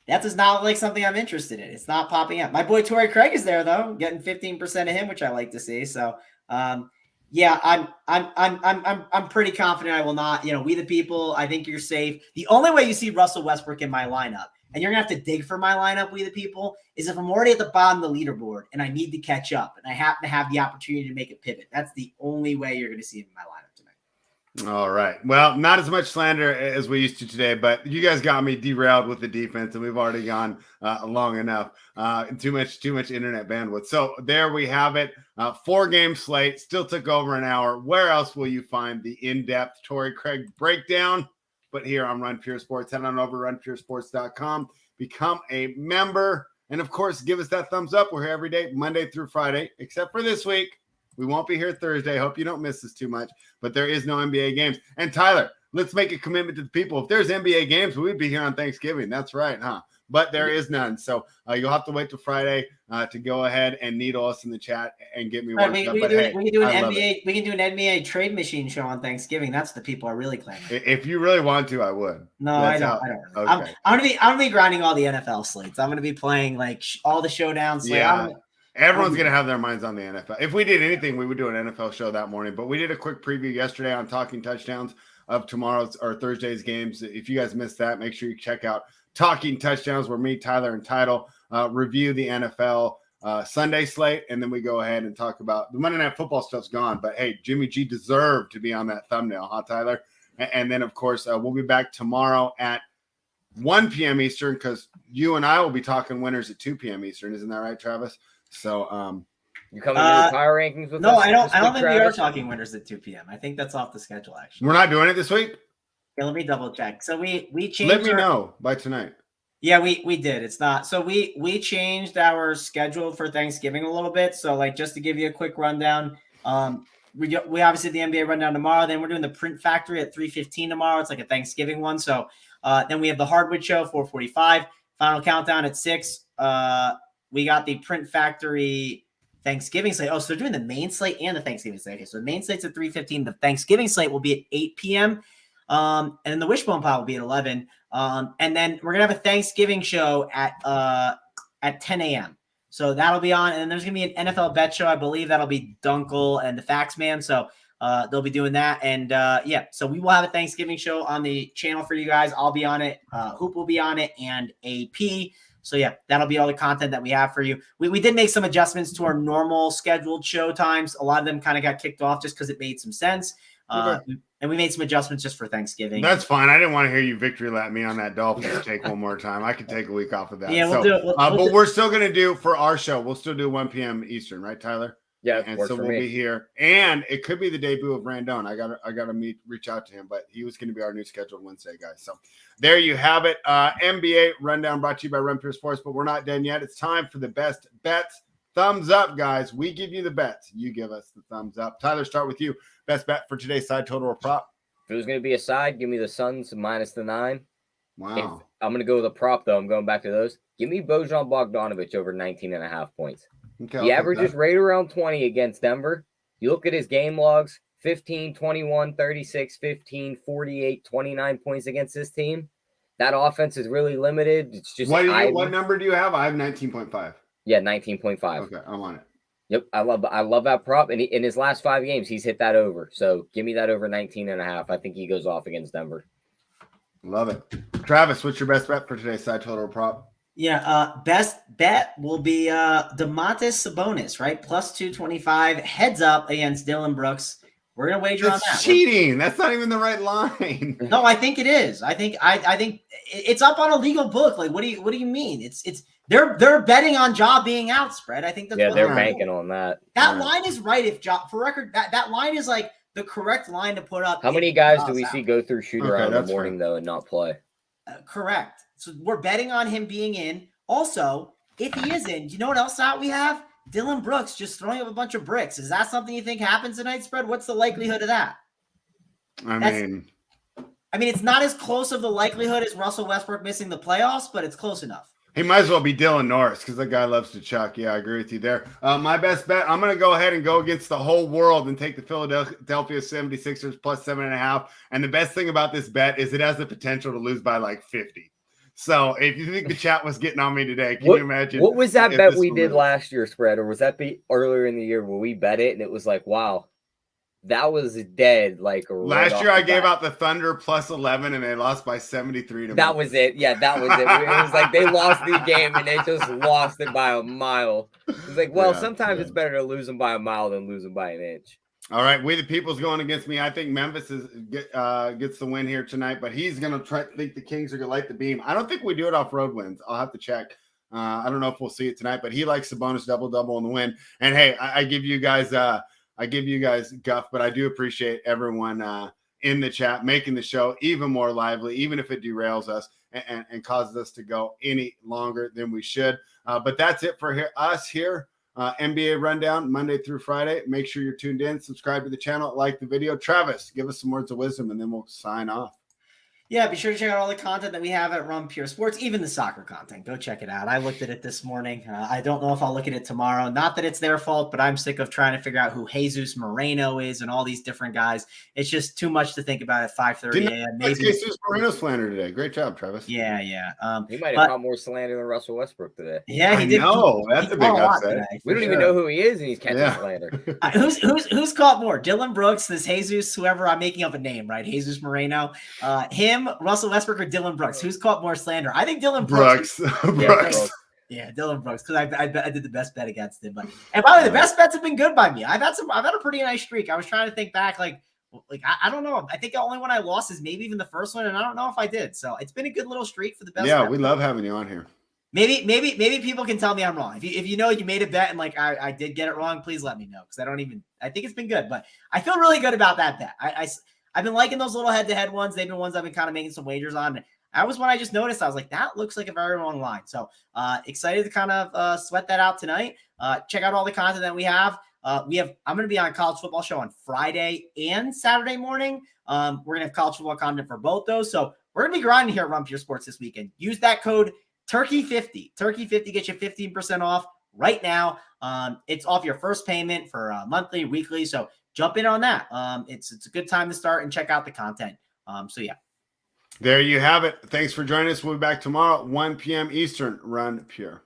That does not look like something I'm interested in. It's not popping up. My boy Torrey Craig is there though, getting 15% of him, which I like to see. So, yeah, I'm pretty confident I will not. We the people. I think you're safe. The only way you see Russell Westbrook in my lineup, and you're gonna have to dig for my lineup, we the people, is if I'm already at the bottom of the leaderboard and I need to catch up, and I happen to have the opportunity to make a pivot. That's the only way you're gonna see him in my lineup tonight. All right. Well, not as much slander as we used to today, but you guys got me derailed with the defense, and we've already gone long enough. Too much internet bandwidth. So there we have it. 4-game slate, still took over an hour. Where else will you find the in-depth Torrey Craig breakdown? But here on Run Pure Sports. Head on over to runpuresports.com. Become a member. And, of course, give us that thumbs up. We're here every day, Monday through Friday, except for this week. We won't be here Thursday. Hope you don't miss us too much. But there is no NBA games. And, Tyler, let's make a commitment to the people. If there's NBA games, we'd be here on Thanksgiving. That's right, huh? But there is none. So you'll have to wait till Friday to go ahead and needle us in the chat and get me worked up. We can do an NBA trade machine show on Thanksgiving. That's the people are really claiming. If you really want to, I would. No, I don't. Okay. I'm gonna be grinding all the NFL slates. I'm gonna be playing like all the showdowns. Yeah. Everyone's going to have their minds on the NFL. If we did anything, we would do an NFL show that morning. But we did a quick preview yesterday on Talking Touchdowns of tomorrow's or Thursday's games. If you guys missed that, make sure you check out Talking Touchdowns, where me, Tyler, and Title review the NFL Sunday slate. And then we go ahead and talk about the Monday Night Football stuff's gone. But, hey, Jimmy G deserved to be on that thumbnail, huh, Tyler? And then, of course, we'll be back tomorrow at 1 p.m. Eastern, because you and I will be talking winners at 2 p.m. Eastern. Isn't that right, Travis? So, you coming to the power rankings with us? No, I don't think we are talking winners at 2 p.m. I think that's off the schedule, actually. We're not doing it this week? Yeah, let me double check. So we changed. Let me know by tonight. Yeah, we did. It's not. So we changed our schedule for Thanksgiving a little bit. So like, just to give you a quick rundown, we obviously the NBA rundown tomorrow. Then we're doing the Print Factory at 3:15 tomorrow. It's like a Thanksgiving one. So then we have the Hardwood Show 4:45. Final Countdown at 6. We got the Print Factory Thanksgiving slate. Oh, so they're doing the main slate and the Thanksgiving slate. Okay, so the main slate's at 3:15. The Thanksgiving slate will be at 8 p.m. And then the Wishbone Pile will be at 11. And then we're gonna have a Thanksgiving show at 10 a.m. So that'll be on. And then there's gonna be an NFL bet show. I believe that'll be Dunkel and the Fax Man. So they'll be doing that. And yeah, so we will have a Thanksgiving show on the channel for you guys. I'll be on it. Hoop will be on it, and AP. So yeah, that'll be all the content that we have for you. We did make some adjustments to our normal scheduled show times. A lot of them kind of got kicked off just because it made some sense. And we made some adjustments just for Thanksgiving. That's fine. I didn't want to hear you victory lap me on that Dolphins take one more time. I could take a week off of that. Yeah, we'll do it. But we're still going to do for our show. We'll still do 1 p.m. Eastern, right, Tyler? Yeah, and works so for we'll me. be here. And it could be the debut of Randone. I gotta reach out to him, but he was going to be our new scheduled Wednesday guy. So there you have it. NBA rundown brought to you by Run Pure Sports, but we're not done yet. It's time for the best bets. Thumbs up, guys. We give you the bets. You give us the thumbs up. Tyler, start with you. Best bet for today's side total or prop. If it was going to be a side, give me the Suns minus the 9. Wow. If I'm going to go with a prop, though, I'm going back to those. Give me Bojan Bogdanovic over 19.5 points. Okay, He averages right around 20 against Denver. You look at his game logs, 15, 21, 36, 15, 48, 29 points against this team. That offense is really limited. It's just what number do you have? I have 19.5. Yeah, 19.5. Okay, I'm on it. Yep, I love that prop. And in his last 5 games, he's hit that over. So give me that over 19.5. I think he goes off against Denver. Love it. Travis, what's your best bet for today's side total or prop? Yeah, best bet will be Domantas Sabonis, right? Plus 225, heads up against Dylan Brooks. We're gonna wager on that. That's cheating. That's not even the right line. No, I think it is. I think it's up on a legal book. Like, what do you mean? It's they're betting on Ja being out spread. I think that's what they're banking on that. That line is right. If Ja, for record, that line is like the correct line to put up. How many guys do we see go through shoot around in the morning fair. though and not play? Correct. So we're betting on him being in. Also, if he is in, you know what else out we have? Dylan Brooks just throwing up a bunch of bricks. Is that something you think happens tonight, spread? What's the likelihood of that? I mean, it's not as close of the likelihood as Russell Westbrook missing the playoffs, but it's close enough. he might as well be Dylan Norris because the guy loves to chuck. Yeah, I agree with you there. My best bet, I'm going to go ahead and go against the whole world and take the Philadelphia 76ers plus 7.5. And the best thing about this bet is it has the potential to lose by like 50. So if you think the chat was getting on me today, can you imagine? What was that bet we did last year, spread? Or was that earlier in the year where we bet it and it was like, wow, that was dead. Like last year I gave out the Thunder plus 11 and they lost by 73 to That was it. Yeah, that was it. It was like they lost the game and they just lost it by a mile. It's like, well, sometimes it's better to lose them by a mile than lose them by an inch. All right, we the people's going against me. I think Memphis gets the win here tonight, but he's going to think the Kings are going to light the beam. I don't think we do it off road wins. I'll have to check. I don't know if we'll see it tonight, but he likes the bonus double on the win. And hey, I give you guys guff, but I do appreciate everyone in the chat making the show even more lively, even if it derails us and causes us to go any longer than we should. But that's it for us here. NBA Rundown, Monday through Friday. Make sure you're tuned in. Subscribe to the channel. Like the video. Travis, give us some words of wisdom, and then we'll sign off. Yeah, be sure to check out all the content that we have at Run Pure Sports, even the soccer content. Go check it out. I looked at it this morning. I don't know if I'll look at it tomorrow. Not that it's their fault, but I'm sick of trying to figure out who Jesus Moreno is and all these different guys. It's just too much to think about at 5:30 a.m. Maybe Jesus Moreno slander today. Great job, Travis. Yeah. He might have caught more slander than Russell Westbrook today. Yeah, he did. No, that's a big upset. We don't even know who he is, and he's catching slander. Who's caught more? Dylan Brooks, this Jesus, whoever. I'm making up a name, right? Jesus Moreno, him, Russell Westbrook, or Dylan Brooks. Who's caught more slander? I think Dylan Brooks. Brooks. Yeah, Dylan Brooks, because I did the best bet against him. But and by the way, the best bets have been good by me. I've had a pretty nice streak. I was trying to think back, like I don't know. I think the only one I lost is maybe even the first one, and I don't know if I did. So it's been a good little streak for the best. Yeah, we love having you on here. Maybe people can tell me I'm wrong. If you know you made a bet and like I did get it wrong, please let me know, because I think it's been good, but I feel really good about that bet. I've been liking those little head-to-head ones. They've been ones I've been kind of making some wagers on. That was one I just noticed. I was like, that looks like a very long line. So excited to kind of sweat that out tonight. Check out all the content that we have. I'm going to be on a college football show on Friday and Saturday morning. We're going to have college football content for both those. So we're going to be grinding here at Run Pure Sports this weekend. Use that code Turkey50. Turkey50 gets you 15% off right now. It's off your first payment for monthly, weekly. So jump in on that. It's a good time to start and check out the content. So yeah. There you have it. Thanks for joining us. We'll be back tomorrow at 1 p.m. Eastern. Run Pure.